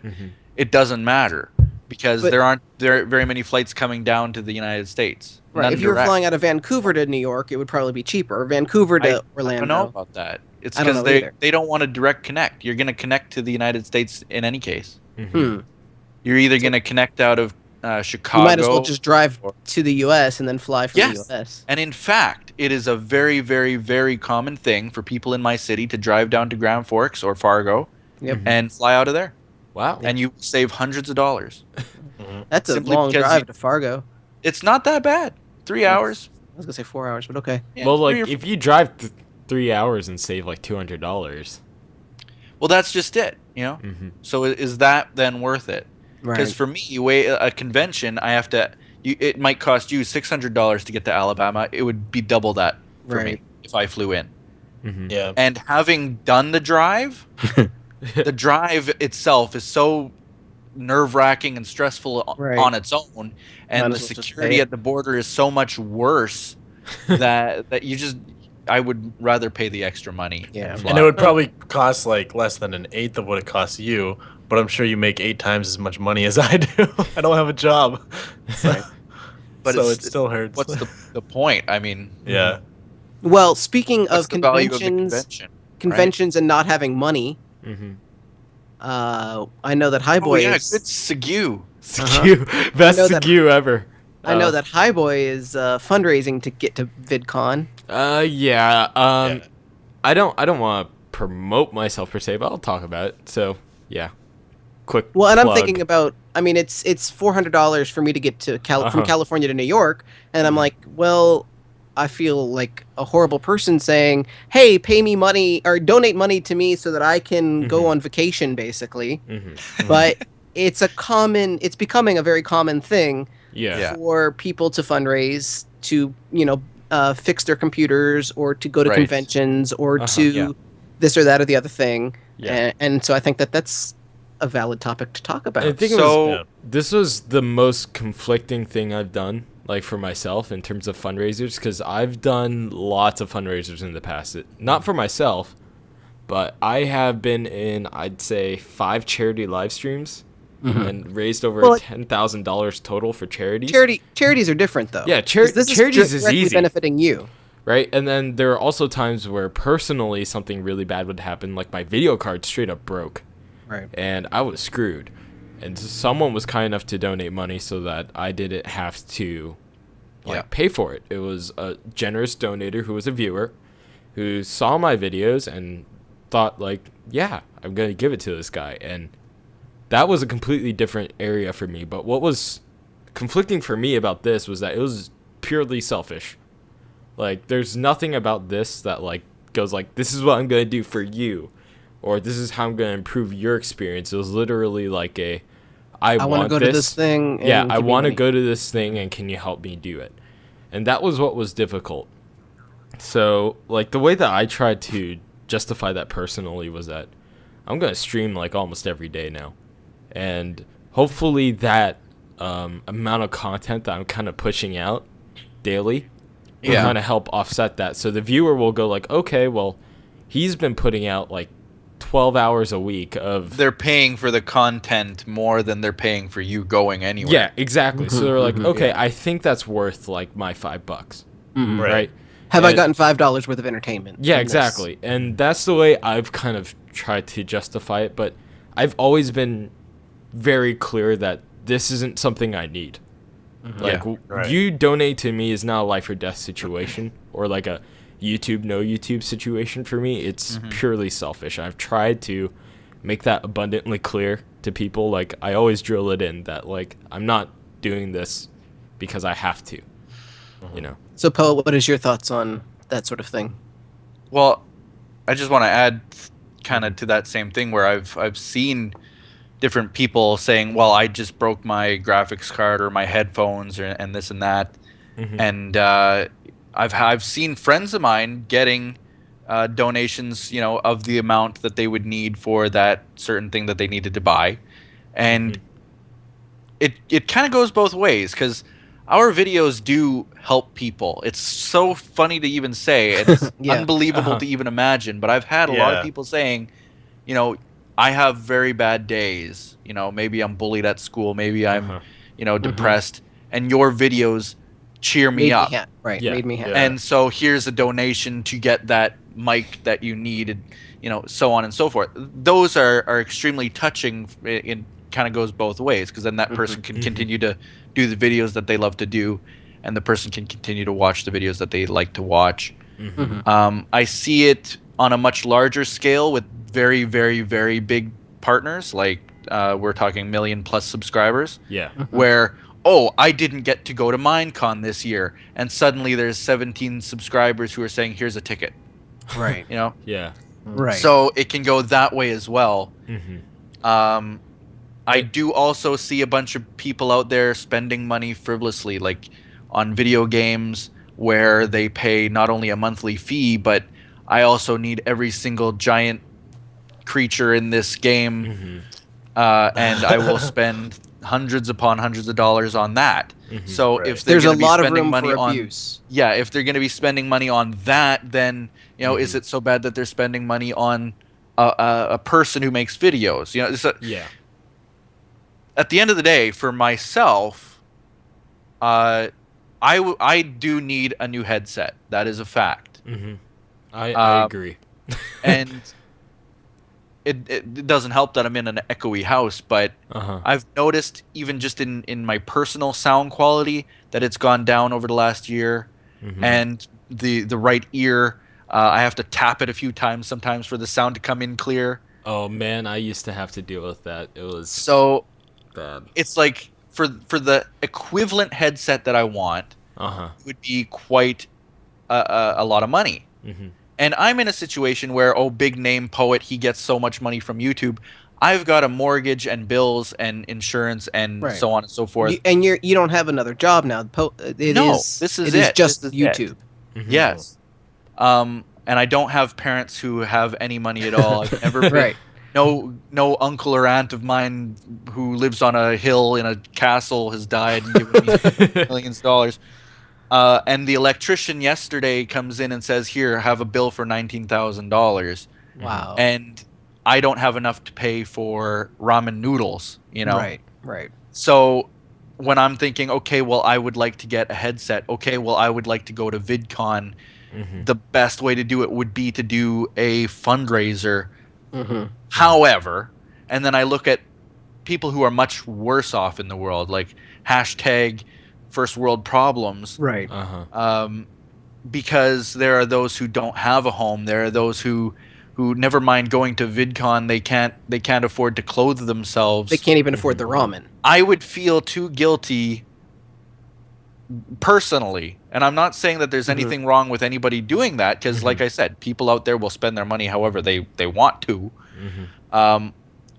it doesn't matter because But- there aren't very many flights coming down to the United States. right, None if you were direct. flying out of Vancouver to New York, it would probably be cheaper. Vancouver to I don't Orlando. know about that. It's I don't because know either. they don't want a direct connect. You're going to connect to the United States in any case. Hmm. You're either going to connect out of Chicago. You might as well just drive to the U.S. and then fly from Yes. the U.S. And in fact, it is a very, very, very common thing for people in my city to drive down to Grand Forks or Fargo Yep. and fly out of there. Wow. And you save hundreds of dollars. That's a Simply long because drive you- to Fargo. It's not that bad. 3 hours. I was gonna say 4 hours, but okay. Yeah, Well, 3 like, or if you drive 3 hours and save like $200. Well, that's just it, you know? So is that then worth it? Because Right. for me, a convention, I have to. It might cost you $600 to get to Alabama. It would be double that for Right. me if I flew in. Yeah. And having done the drive, the drive itself is so nerve-wracking and stressful Right. on its own, Might and the as well just security pay it. at the border is so much worse that you just. I would rather pay the extra money. Yeah. and fly. And it would probably cost like less than an eighth of what it costs you, but I'm sure you make 8 times as much money as I do. I don't have a job. But so it's- it still hurts. What's the point? I mean, yeah. Well, speaking what's of the value of the conventions, convention? and not having money, Mm-hmm. I know that Oh HiBoy yeah, is. good Segu. Skew. Best I know that- skew ever. I know that HiBoy is fundraising to get to VidCon. Yeah. Yeah. I don't want to promote myself per se, but I'll talk about it. So yeah, quick. Well, and I'm plug. thinking about. I mean, it's $400 for me to get to from California to New York, and I'm like, well, I feel like a horrible person saying, "Hey, pay me money or donate money to me so that I can go on vacation," basically. But it's becoming a very common thing Yeah. Yeah. for people to fundraise to fix their computers or to go to Right. conventions or to yeah. this or that or the other thing. Yeah. And so I think that that's a valid topic to talk about. I think So- Yeah. this was the most conflicting thing I've done, like for myself in terms of fundraisers, because I've done lots of fundraisers in the past. Not for myself, but I have been in, I'd say, 5 charity live streams and raised over Well, $10,000 total for charities. Charities are different though. Yeah, 'Cause this charities is directly easy. benefiting you. Right? And then there are also times where personally something really bad would happen, like my video card straight up broke. Right. And I was screwed. And someone was kind enough to donate money so that I didn't have to pay for it. It was a generous donator who was a viewer who saw my videos and thought like, yeah, I'm going to give it to this guy. And that was a completely different area for me. But what was conflicting for me about this was that it was purely selfish. Like, there's nothing about this that like goes like, this is what I'm going to do for you, or this is how I'm going to improve your experience. It was literally like I want to go to this thing. And yeah, I give me want to money. go to this thing, and can you help me do it? And that was what was difficult. So, like, the way that I tried to justify that personally was that I'm going to stream like almost every day now. And hopefully that amount of content that I'm kind of pushing out daily will kind of help offset that. So the viewer will go like, okay, well, he's been putting out like 12 hours a week of... They're paying for the content more than they're paying for you going anywhere. Yeah, exactly. So they're like, okay, I think that's worth like my $5. Right? Have I gotten $5 worth of entertainment? Yeah, from this? exactly. And that's the way I've kind of tried to justify it. But I've always been very clear that this isn't something I need. Like, you donate to me is not a life or death situation or like a YouTube, no YouTube situation for me. It's purely selfish. I've tried to make that abundantly clear to people. Like, I always drill it in that, like, I'm not doing this because I have to, you know? So, Poe, what is your thoughts on that sort of thing? Well, I just want to add kind of to that same thing where I've seen different people saying, well, I just broke my graphics card or my headphones and this and that. And I've seen friends of mine getting donations, you know, of the amount that they would need for that certain thing that they needed to buy. And it kind of goes both ways, because our videos do help people. It's so funny to even say. It's unbelievable to even imagine. But I've had a lot of people saying, you know, I have very bad days. You know, maybe I'm bullied at school. Maybe I'm, you know, depressed. And your videos cheer me up. Made me happy. And so here's a donation to get that mic that you needed, you know, so on and so forth. Those are extremely touching. It kind of goes both ways, because then that person can continue to do the videos that they love to do, and the person can continue to watch the videos that they like to watch. I see it on a much larger scale with very, very, very big partners, like we're talking million+ subscribers. Where, oh, I didn't get to go to Minecon this year, and suddenly there's 17 subscribers who are saying, here's a ticket. Right. You know? Right. So it can go that way as well. I do also see a bunch of people out there spending money frivolously, like on video games, where they pay not only a monthly fee, but I also need every single giant creature in this game, and I will spend hundreds upon hundreds of dollars on that. So if they're there's a gonna be lot of spending room money for on, abuse. if they're going to be spending money on that, then, you know, is it so bad that they're spending money on a person who makes videos? You know, it's at the end of the day, for myself, I do need a new headset. That is a fact. I agree. And it doesn't help that I'm in an echoey house, but I've noticed, even just in my personal sound quality, that it's gone down over the last year. And the right ear, I have to tap it a few times sometimes for the sound to come in clear. Oh man, I used to have to deal with that. It was so bad. It's like for the equivalent headset that I want, it would be quite a lot of money. And I'm in a situation where, big name poet, he gets so much money from YouTube. I've got a mortgage and bills and insurance and so on and so forth. You don't have another job now. This is just YouTube. Yes. And I don't have parents who have any money at all. I've never been, no uncle or aunt of mine who lives on a hill in a castle has died and given me millions of dollars. And the electrician yesterday comes in and says, here, have a bill for $19,000. Wow. and I don't have enough to pay for ramen noodles, you know. Right. So when I'm thinking, okay, well, I would like to get a headset. Okay, well, I would like to go to VidCon. The best way to do it would be to do a fundraiser. Mm-hmm. However, and then I look at people who are much worse off in the world, like hashtag first world problems, Right. because there are those who don't have a home. There are those who never mind going to VidCon, they can't afford to clothe themselves. They can't even afford the ramen. I would feel too guilty personally, and I'm not saying that there's anything wrong with anybody doing that, because like I said, people out there will spend their money however they want to.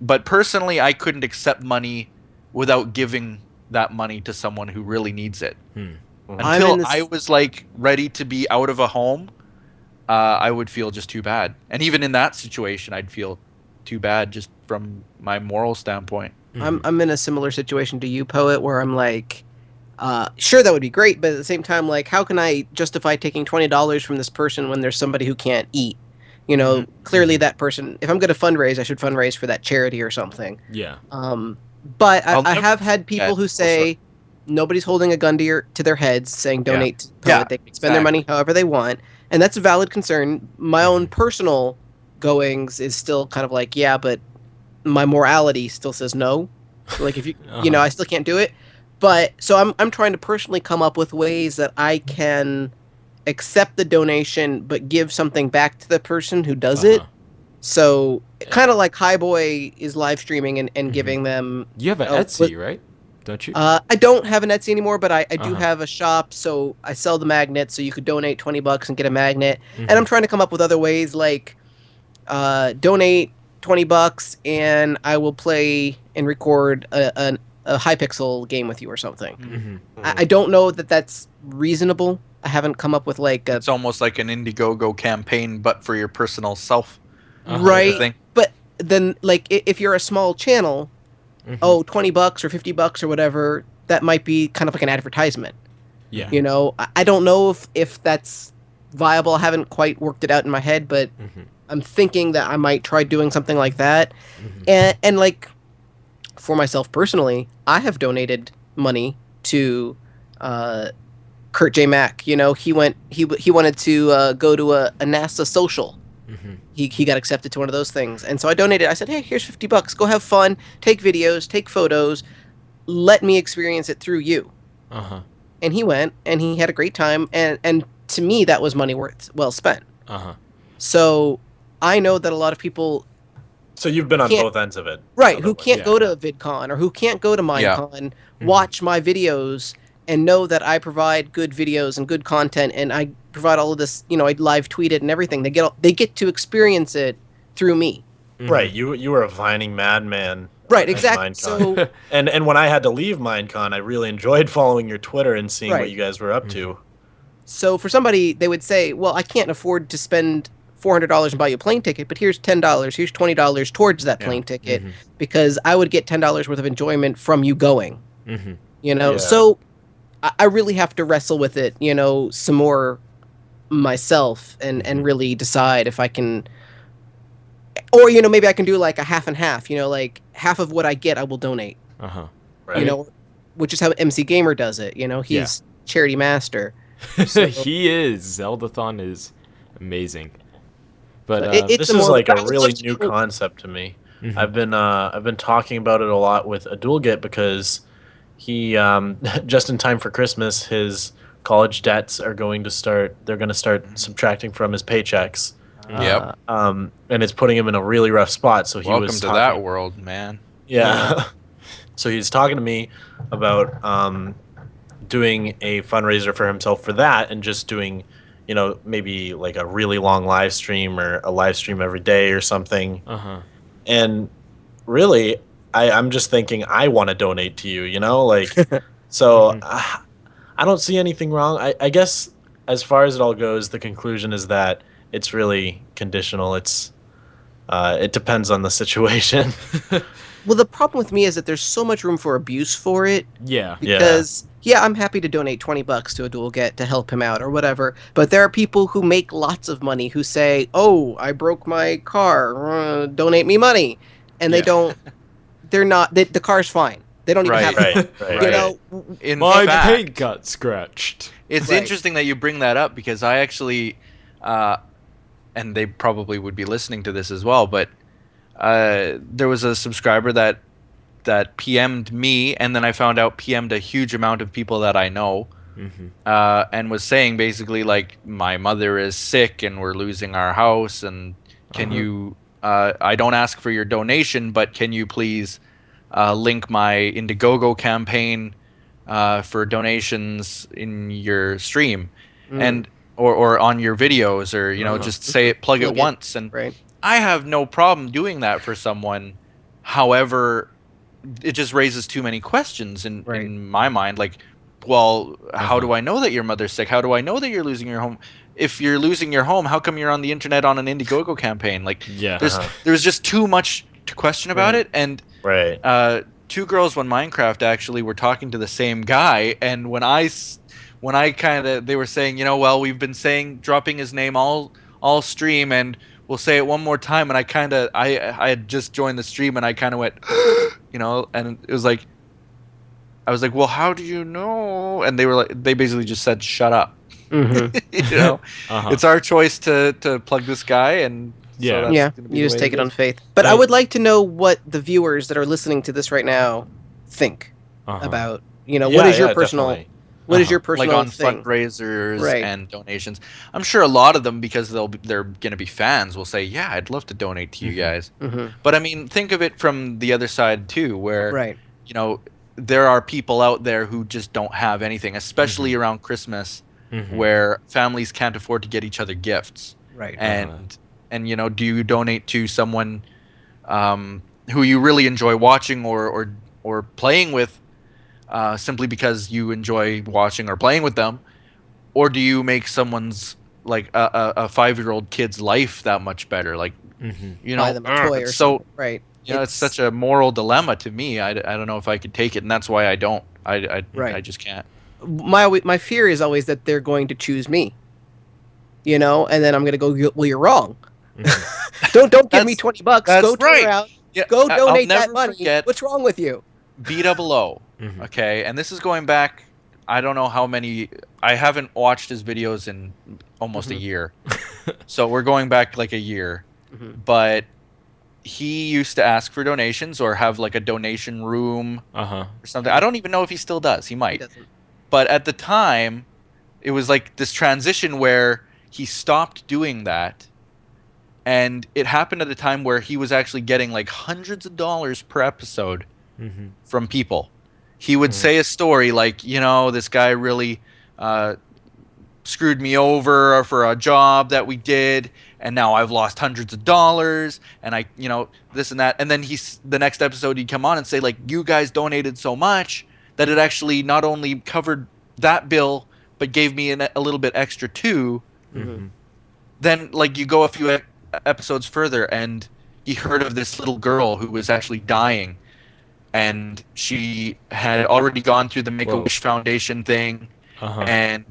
But personally, I couldn't accept money without giving that money to someone who really needs it. Until I was like ready to be out of a home, I would feel just too bad. And even in that situation, I'd feel too bad just from my moral standpoint. I'm in a similar situation to you, Poet, where I'm like, sure, that would be great, but at the same time, like, how can I justify taking $20 from this person when there's somebody who can't eat? You know, clearly that person, if I'm going to fundraise, I should fundraise for that charity or something. Yeah. But I have had people who say nobody's holding a gun to their heads saying donate to Poet. They can spend their money however they want. And that's a valid concern. My own personal goings is still kind of like, yeah, but my morality still says no. Like, if you, you know, I still can't do it. But so I'm trying to personally come up with ways that I can accept the donation but give something back to the person who does it. So kind of like HiBoy is live streaming and giving them. You have an Etsy, right? Don't you? I don't have an Etsy anymore, but I do have a shop, so I sell the magnets, so you could donate $20 and get a magnet. And I'm trying to come up with other ways, like donate $20 and I will play and record a Hypixel game with you or something. I don't know that that's reasonable. I haven't come up with like a... It's almost like an Indiegogo campaign, but for your personal self. Right. Thing. But then, like, if you're a small channel, $20 or $50 or whatever, that might be kind of like an advertisement. Yeah. You know, I don't know if that's viable. I haven't quite worked it out in my head, but I'm thinking that I might try doing something like that. And like, for myself personally, I have donated money to Kurt J. Mack. You know, he wanted to go to a NASA social. He got accepted to one of those things, and so I donated. I said, hey, here's $50. Go have fun, take videos, take photos, let me experience it through you. And he went, and he had a great time, and to me, that was money well spent. So I know that a lot of people... So you've been on both ends of it. Right, who can't go to VidCon, or who can't go to Minecon, watch my videos, and know that I provide good videos and good content, and I provide all of this, you know, I live tweet it and everything. They get to experience it through me. Right, you were a vining madman. Right, exactly. So, and when I had to leave Minecon, I really enjoyed following your Twitter and seeing what you guys were up to. So for somebody, they would say, well, I can't afford to spend $400 and buy you a plane ticket, but here's $10, here's $20 towards that plane ticket, because I would get $10 worth of enjoyment from you going. You know, so I really have to wrestle with it, you know, some more myself and really decide if I can, or, you know, maybe I can do like a half and half, you know, like half of what I get I will donate. Right. You know, which is how MC Gamer does it, you know, he's charity master. So, he is. Zeldathon is amazing. But this is like a really new concept to me. I've been talking about it a lot with Adulgit because he just in time for Christmas, his college debts are going to start. They're going to start subtracting from his paychecks. Yep. And it's putting him in a really rough spot. So he Welcome was to that world, man. Yeah. So he's talking to me about doing a fundraiser for himself for that, and just doing, you know, maybe like a really long live stream or a live stream every day or something. And really, I'm just thinking I want to donate to you, you know, like, so I don't see anything wrong. I guess as far as it all goes, the conclusion is that it's really conditional. It depends on the situation. Well, the problem with me is that there's so much room for abuse for it. Yeah. Because I'm happy to donate $20 to a dual get to help him out or whatever. But there are people who make lots of money who say, "Oh, I broke my car. Donate me money," and they Yeah. don't. They're not. The car's fine. They don't even Right. have. Right. You know. In My fact, paint got scratched. it's Right. interesting that you bring that up because I actually, and they probably would be listening to this as well, but there was a subscriber that PM'd me, and then I found out PM'd a huge amount of people that I know, and was saying basically like, my mother is sick and we're losing our house, and can you? I don't ask for your donation, but can you please link my Indiegogo campaign for donations in your stream, and or on your videos, or just say it, plug it once, and Right. I have no problem doing that for someone. However, it just raises too many questions in my mind. Like, well, how do I know that your mother's sick? How do I know that you're losing your home? If you're losing your home, how come you're on the internet on an Indiegogo campaign? Like, there's just too much to question about it. And Two Girls One Minecraft actually were talking to the same guy, and when I they were saying, well, we've been dropping his name all stream, and we'll say it one more time, and I had just joined the stream, and I kind of went, and it was like, I was like, well, how do you know? And they basically just said, shut up. It's our choice to plug this guy, and so you just take it on faith. But I would like to know what the viewers that are listening to this right now think about, what is your personal... Definitely. What is your personal like on thing? fundraisers and donations? I'm sure a lot of them, because they're going to be fans, will say, "Yeah, I'd love to donate to you guys." But I mean, think of it from the other side too, where there are people out there who just don't have anything, especially around Christmas, where families can't afford to get each other gifts. Right. And do you donate to someone who you really enjoy watching or playing with? Simply because you enjoy watching or playing with them, or do you make someone's like a 5-year-old kid's life that much better? Like, buy them a toy or something. Right. It's such a moral dilemma to me. I don't know if I could take it, and that's why I don't. I just can't. My fear is always that they're going to choose me. And then I'm going to go, well, you're wrong. Don't give me $20. Go turn around. Yeah, go donate I'll that never money. forget What's wrong with you? B-double-O. Okay, and this is going back, I don't know how many, I haven't watched his videos in almost a year. So we're going back like a year. But he used to ask for donations or have like a donation room or something. I don't even know if he still does. He might. But at the time, it was like this transition where he stopped doing that. And it happened at a time where he was actually getting like hundreds of dollars per episode from people. He would say a story like, this guy really screwed me over for a job that we did, and now I've lost hundreds of dollars, and I, this and that. And then the next episode he'd come on and say, like, you guys donated so much that it actually not only covered that bill, but gave me a little bit extra too. Then, like, you go a few episodes further, and he heard of this little girl who was actually dying. And she had already gone through the Make-A-Wish Foundation thing, and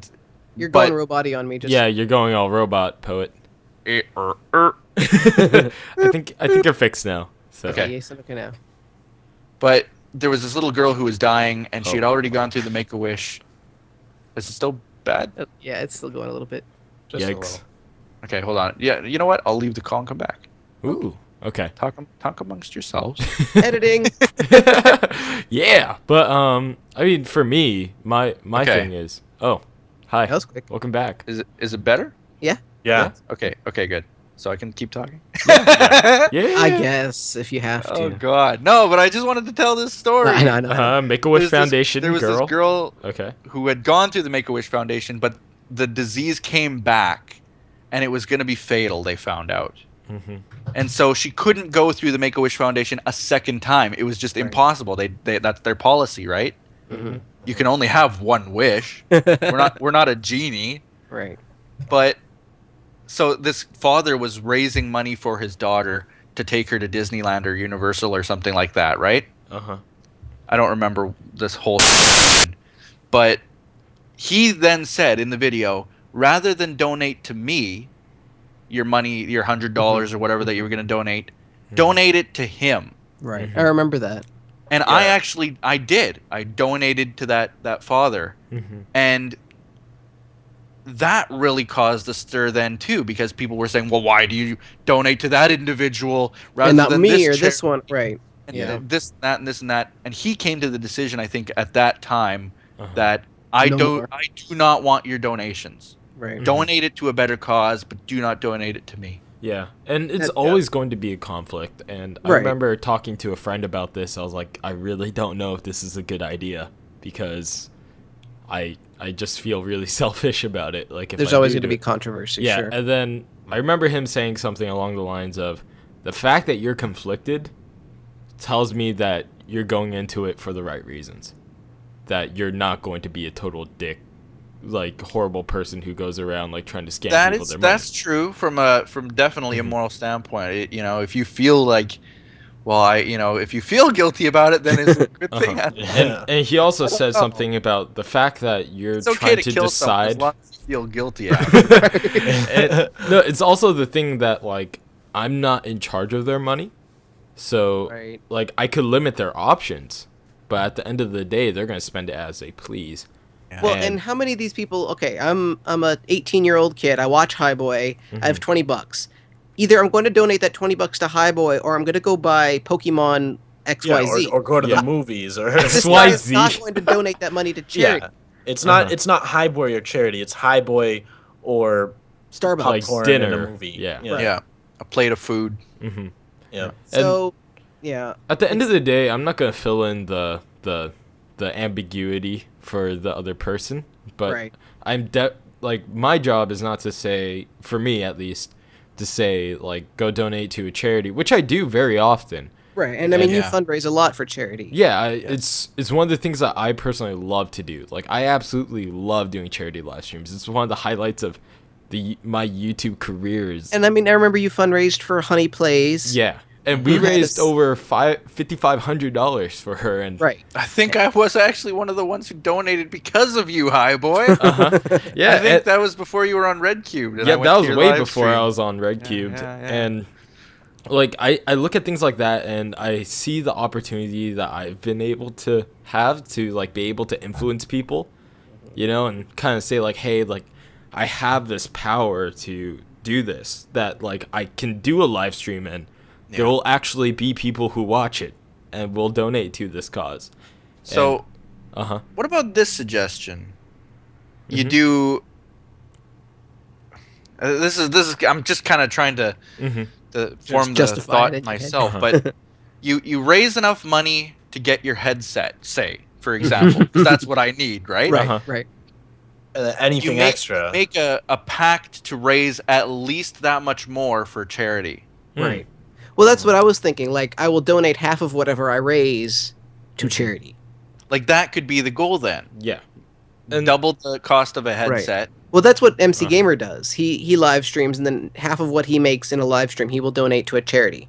you're going robot-y on me. You're going all robot poet. I think you're fixed now. So. Okay. Yes, okay now. But there was this little girl who was dying, and she had already gone through the Make-A-Wish. Is it still bad? Yeah, it's still going a little bit. Just a Yikes. little. Okay, hold on. Yeah, you know what? I'll leave the call and come back. Ooh. Okay. Talk amongst yourselves. Editing. Yeah, but I mean, for me, my thing is. Oh, hi. That was quick. Welcome back. Is it better? Yeah. Okay, good. So I can keep talking? Yeah. I guess if you have to. Oh God, no! But I just wanted to tell this story. I know. Make-A-Wish Foundation There was girl. this girl Okay. who had gone through the Make-A-Wish Foundation, but the disease came back, and it was going to be fatal. They found out. And so she couldn't go through the Make-A-Wish Foundation a second time. It was just impossible. That's their policy, right? You can only have one wish. We're not a genie. Right. But so this father was raising money for his daughter to take her to Disneyland or Universal or something like that, right? Uh-huh. I don't remember this whole but he then said in the video, rather than donate to me your money, your $100 or whatever that you were going to donate, donate it to him. Right. I remember that. And I did. I donated to that father. And that really caused a stir then too, because people were saying, well, why do you donate to that individual rather And not than me this or this one, right? and this, that, and this and that. And he came to the decision, I think, at that time that I do not want your donations. Right. Donate it to a better cause, but do not donate it to me. Yeah, and it's always going to be a conflict. And I remember talking to a friend about this. I was like, I really don't know if this is a good idea, because I just feel really selfish about it. Like, if there's always going to be controversy. Yeah, sure. and then I remember him saying something along the lines of, the fact that you're conflicted tells me that you're going into it for the right reasons. That you're not going to be a total dick, like horrible person who goes around like trying to scam people their money. That's true from definitely a moral standpoint. If you feel like, if you feel guilty about it, then it's a good thing. And he also says something about the fact that you're trying to kill decide. As long as you feel guilty after. No, it's also the thing that, like, I'm not in charge of their money, so like I could limit their options, but at the end of the day, they're gonna spend it as they please. Well, and how many of these people? Okay, I'm a 18-year-old kid. I watch HiBoy. I have $20. Either I'm going to donate that $20 to HiBoy, or I'm going to go buy Pokemon XYZ, or go to the movies, or this guy is not going to donate that money to charity. It's not HiBoy or charity. It's HiBoy or Starbucks, popcorn, like dinner, and a movie. Yeah, a plate of food. Yeah. So, at the end of the day, I'm not gonna fill in the ambiguity for the other person, but like, my job is not to say, for me at least, to say like go donate to a charity, which I do very often. Right, and I mean you fundraise a lot for charity. Yeah, it's one of the things that I personally love to do. Like, I absolutely love doing charity live streams. It's one of the highlights of my YouTube careers. And I mean, I remember you fundraised for Honey Plays. Yeah. And we raised over $5,500 for her, and I think I was actually one of the ones who donated because of you, HiBoy. Yeah, I think that was before you were on RedCubed. Yeah, that was way before I was on RedCubed, and like I look at things like that, and I see the opportunity that I've been able to have to like be able to influence people, and kind of say like, hey, like I have this power to do this, that like I can do a live stream and there will actually be people who watch it and will donate to this cause. So, what about this suggestion? You do. This is. I'm just kind of trying to form the thought myself, but you raise enough money to get your headset, say, for example, 'cause that's what I need, right? Right. Anything extra. Make a pact to raise at least that much more for charity. Right. Well, that's what I was thinking. Like, I will donate half of whatever I raise to charity. Like, that could be the goal then. Yeah. And double the cost of a headset. Well, that's what MC Gamer does. He live streams, and then half of what he makes in a live stream, he will donate to a charity.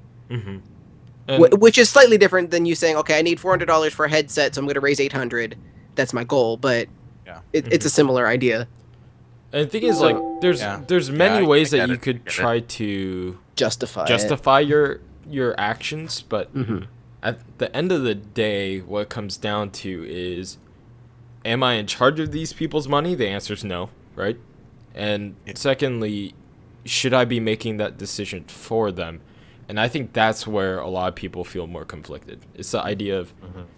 Which is slightly different than you saying, okay, I need $400 for a headset, so I'm going to raise $800. That's my goal, but it's a similar idea. And the thing is, like, there's many ways that you could try to justify your actions, but at the end of the day, what it comes down to is, am I in charge of these people's money? The answer is no, right? And secondly, should I be making that decision for them? And I think that's where a lot of people feel more conflicted. It's the idea of,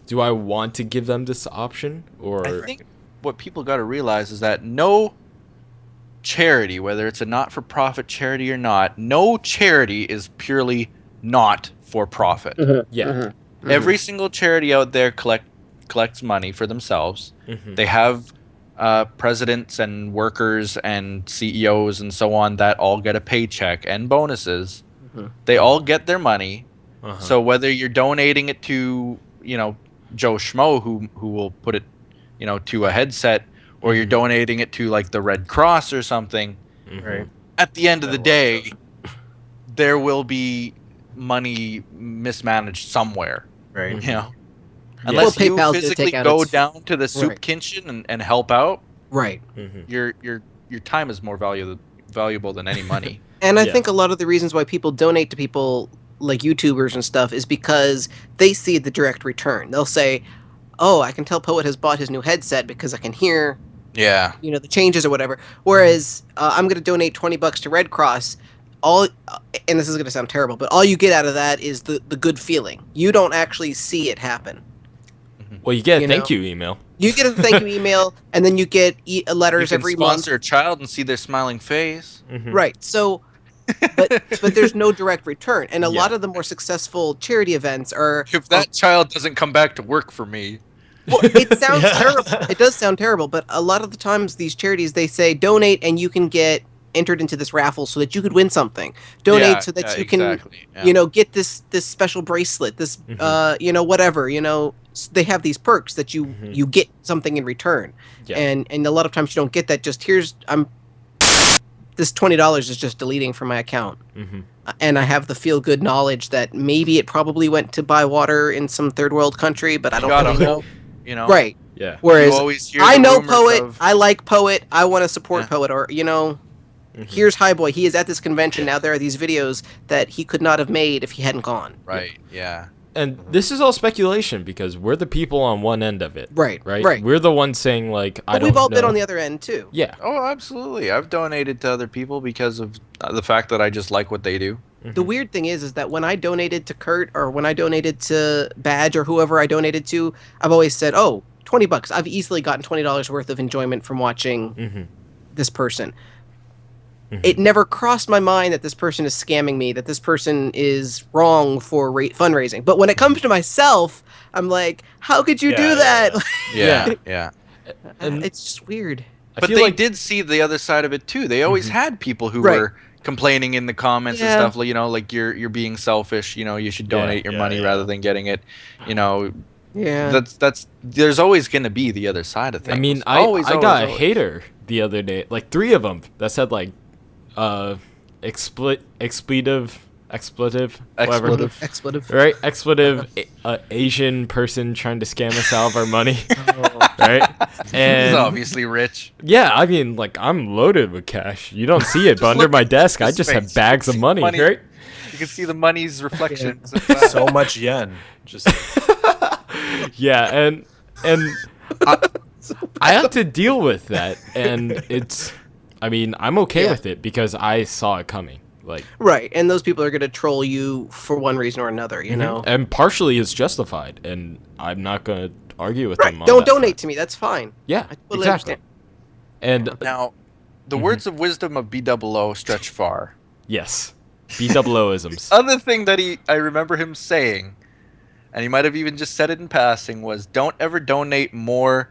do I want to give them this option? Or I think what people got to realize is that no charity, whether it's a not-for-profit charity or not, no charity is purely not for profit. Every single charity out there collects money for themselves. They have presidents and workers and CEOs and so on that all get a paycheck and bonuses. They all get their money. So whether you're donating it to, Joe Schmo who will put it, to a headset, or you're donating it to like the Red Cross or something, right? At the end of the day, there will be money mismanaged somewhere. Right. You know, Yeah. unless Well, you PayPal's gonna physically take out go its- down to the soup Right. kitchen and help out, Right. your time is more valuable than any money. And I Yeah. think a lot of the reasons why people donate to people like YouTubers and stuff is because they see the direct return. They'll say, "Oh, I can tell Poet has bought his new headset because I can hear, Yeah. the changes or whatever." Whereas I'm going to donate $20 to Red Cross. And this is going to sound terrible, but all you get out of that is the good feeling. You don't actually see it happen. Well, you get a You thank know. you email. You get a thank you email, and then you get letters You can every month. sponsor a child and see their smiling face. Right. So, but there's no direct return, and a Yeah. lot of the more successful charity events are. If that child doesn't come back to work for me, Well, it sounds Yeah. terrible. It does sound terrible, but a lot of the times these charities they say donate and you can get entered into this raffle so that you could win something. Donate Yeah, so that yeah, you can, exactly, yeah. get this special bracelet. This, whatever. They have these perks that you get something in return, Yeah. and a lot of times you don't get that. Just this $20 is just deleting from my account. And I have the feel good knowledge that maybe it probably went to buy water in some third world country, but I don't gotta really know. hope, you know. Right. Yeah. Whereas You always hear I the know rumors Poet, of- I like Poet, I want to support Yeah. Poet, or here's HiBoy. He is at this convention now. There are these videos that he could not have made if he hadn't gone. Right. Yeah. And this is all speculation because we're the people on one end of it. Right. Right. We're the ones saying like, I But don't we've all know. been on the other end too. Yeah. Oh, absolutely. I've donated to other people because of the fact that I just like what they do. The weird thing is that when I donated to Kurt or when I donated to Badge or whoever I donated to, I've always said, "Oh, $20. I've easily gotten $20 worth of enjoyment from watching this person." It never crossed my mind that this person is scamming me, that this person is wrong for fundraising. But when it comes to myself, I'm like, how could you do that? Yeah. Yeah. And It's just weird. I But feel they like did see the other side of it too. They always had people who Right. were complaining in the comments Yeah. and stuff, like you're being selfish, you should donate your money rather than getting it, Yeah. that's there's always going to be the other side of things. I mean, Always, I got a always. hater the other day, like 3 of them that said like, expletive, whatever. Expletive. Right, expletive, Asian person trying to scam us out of our money, right? He's And obviously rich. yeah, I mean, like I'm loaded with cash. You don't see it, but under look my at desk, I his just have face. bags of money, Money. right? You can see the money's reflections. So much yen. Just Yeah, and I have to deal with that, and I mean, I'm okay Yeah. with it because I saw it coming. Like, Right. And those people are going to troll you for one reason or another, you know? and partially it's justified, and I'm not gonna argue with Right. them. On Don't that donate front. to me. That's fine. Yeah, I totally exactly. understand. And Now, the words of wisdom of BOO stretch far. yes, BOOisms. Other thing that I remember him saying, and he might have even just said it in passing, was don't ever donate more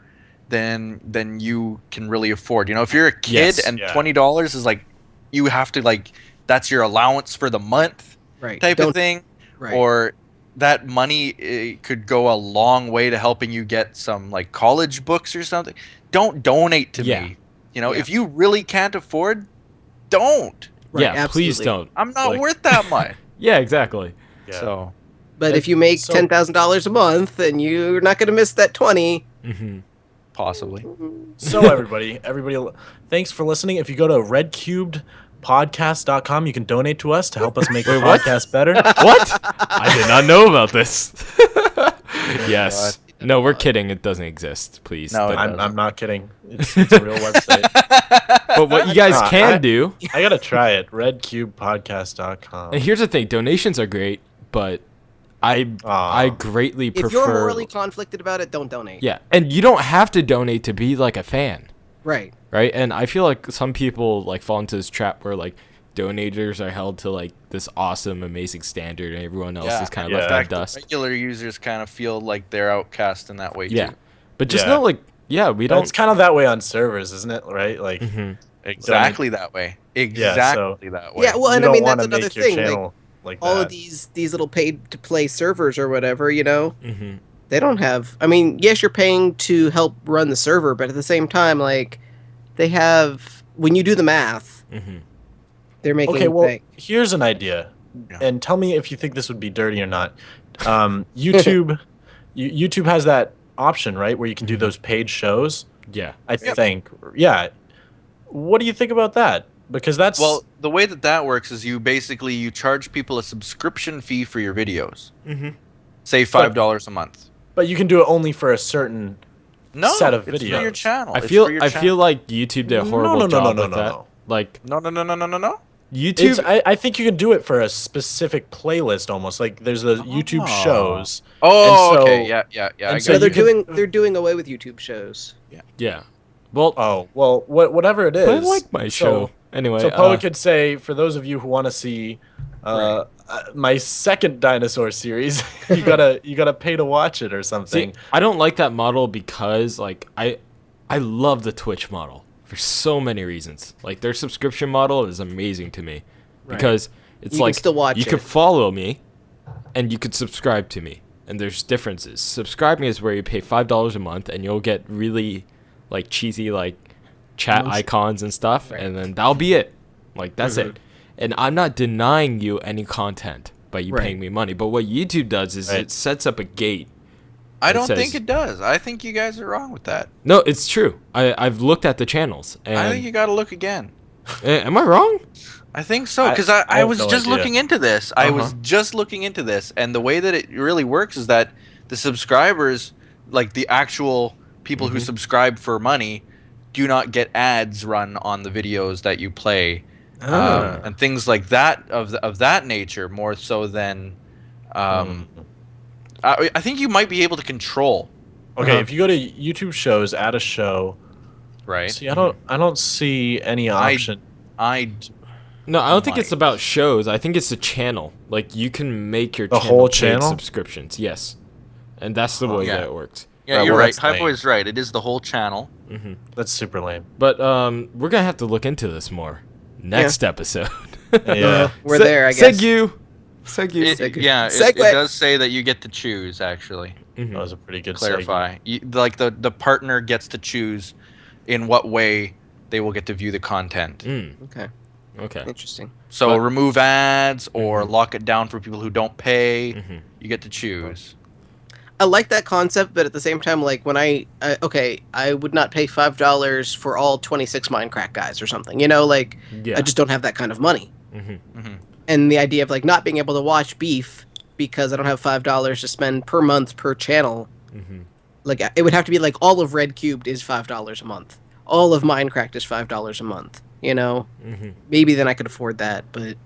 than you can really afford. If you're a kid Yes. and Yeah. $20 is like you have to that's your allowance for the month Right. type of thing, Right. or that money could go a long way to helping you get some college books or something. Don't donate to Yeah. me. If you really can't afford, don't. Right, Yeah, please absolutely. don't. I'm not Like- worth that much. Yeah, exactly. yeah. So But if you make So- $10,000 a month, then you're not going to miss that 20. Hmm. possibly. So everybody, thanks for listening. If you go to redcubedpodcast.com, you can donate to us to help us make the Wait, what? podcast better. What? I did not know about this. Yes. No, we're kidding. It doesn't exist. Please. No, don't. it I'm not kidding. It's a real website. But what you guys can do. I gotta try it. Redcubedpodcast.com. And here's the thing: donations are great, but I greatly If prefer. you're morally conflicted about it, don't donate. Yeah, and you don't have to donate to be like a fan, Right. right? And I feel like some people fall into this trap where donators are held to this awesome, amazing standard, and everyone else is kind of left in fact, the dust. regular users kind of feel like they're outcast in that way Yeah, too. but just Yeah. know we don't. It's kind of that way on servers, isn't it? Right? Like, Mhm. Exactly that way. Exactly that way. Yeah, well, you and I don't mean, want that's to another make your thing. channel like All that. of these little paid-to-play servers or whatever, Mhm. they don't have... I mean, yes, you're paying to help run the server, but at the same time, they have... When you do the math, Mhm. they're making... Okay, well, here's an idea. Yeah. and tell me if you think this would be dirty or not. YouTube, YouTube has that option, right, where you can do those paid shows. Yeah. I think, yeah. What do you think about that? Because that's Well, the way that works is you charge people a subscription fee for your videos. Mm-hmm. Say $5 a month. but you can do it only for a certain No, set of it's for videos. your channel. I It's feel for your I channel. feel like YouTube did a horrible job with that. no. Like No. YouTube. I think you can do it for a specific playlist almost. Like there's the YouTube shows. Oh, And so- okay. Yeah. I and get so So it. they're you could- they're doing away with YouTube shows. Yeah. Well, Oh well, whatever it is. but I like my show. Anyway, So Poe could say, for those of you who want to see my second dinosaur series, you gotta pay to watch it or something. see, I don't like that model because like I love the Twitch model for so many reasons. Like their subscription model is amazing to me because it's You can like still watch you it. could follow me and you could subscribe to me. And there's differences. Subscribing is where you pay $5 a month and you'll get really like cheesy like chat icons and stuff, and then that'll be it. Like that's it. And I'm not denying you any content by you paying me money. But what YouTube does is it sets up a gate. I It don't says- think it does. I think you guys are wrong with that. No, it's true. I've looked at the channels, and I think you got to look again. Am I wrong? I think so, because I I have was no just idea. looking into this. I was just looking into this, and the way that it really works is that the subscribers, like the actual people who subscribe for money, do not get ads run on the videos that you play, and things like that of that nature, more so than. I think you might be able to control. Okay, if you go to YouTube shows, add a show. Right. See, I don't see any option. No, I don't think it's Might. about shows. I think it's a channel. Like you can make your The channel whole paid channel? subscriptions. Yes, and that's the way yeah. that it works. Yeah, Right, you're well, right. that's lame. HiBoy's right. It is the whole channel. That's super lame. But we're gonna have to look into this more next episode. Yeah. We're there, I guess. Segu. It does say that you get to choose, actually. That was a pretty good Clarify. Like the partner gets to choose in what way they will get to view the content. Okay, Okay. interesting. So remove ads or lock it down for people who don't pay. You get to choose. I like that concept, but at the same time, like when I would not pay $5 for all 26 Minecraft guys or something. You know, like Yeah. I just don't have that kind of money. Mm-hmm. And the idea of like not being able to watch Beef because I don't have $5 to spend per month per channel. Like it would have to be like all of RedCubed is $5 a month. All of Minecraft is $5 a month. You know, maybe then I could afford that, but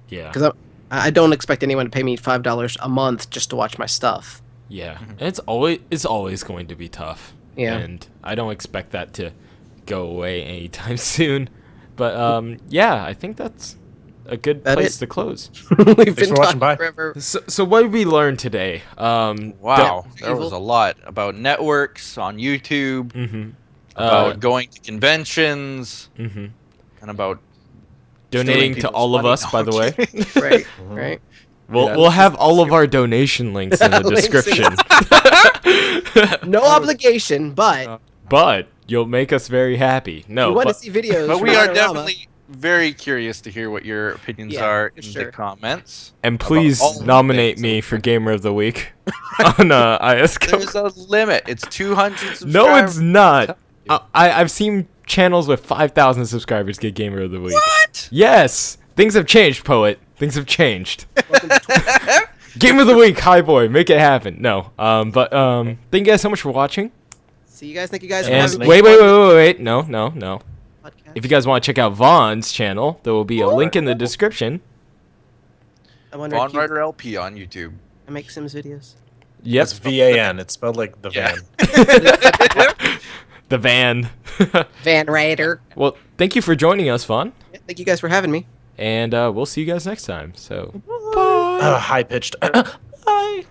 Yeah. because I don't expect anyone to pay me $5 a month just to watch my stuff. Yeah. And it's always going to be tough. Yeah. And I don't expect that to go away anytime soon. But yeah, I think that's a good That place it? to close. We've been for watching. talking Bye. forever. So what did we learn today? Wow, there was a lot about networks on YouTube, about going to conventions, and about donating to people's all of money. us, by the way. Right, right. We'll have all of our donation links in the Links in description. No obligation, but But you'll make us very happy. No, you want to but- see videos. But from we are Panorama. definitely very curious to hear what your opinions Yeah, are for in sure. the comments. and please all the nominate things. me for Gamer of the Week on ISCO. There's a limit. It's 200 subscribers. No, it's not. I've seen channels with 5,000 subscribers get Gamer of the Week. What? Yes, things have changed, Poet. Things have changed. Game of the Week, HiBoy, make it happen. No, but thank you guys so much for watching. See you guys. Thank you guys for And having me. wait, no. Podcast. If you guys want to check out Vaughn's channel, there will be a link in the description. I'm on Vaughn RedCubed. Rider LP on YouTube. I make Sims videos. Yep, It's VAN. It's spelled like the Yeah. van. the van. Van Rider. Well, thank you for joining us, Vaughn, Yeah, thank you guys for having me. and we'll see you guys next time. So, High pitched. Bye.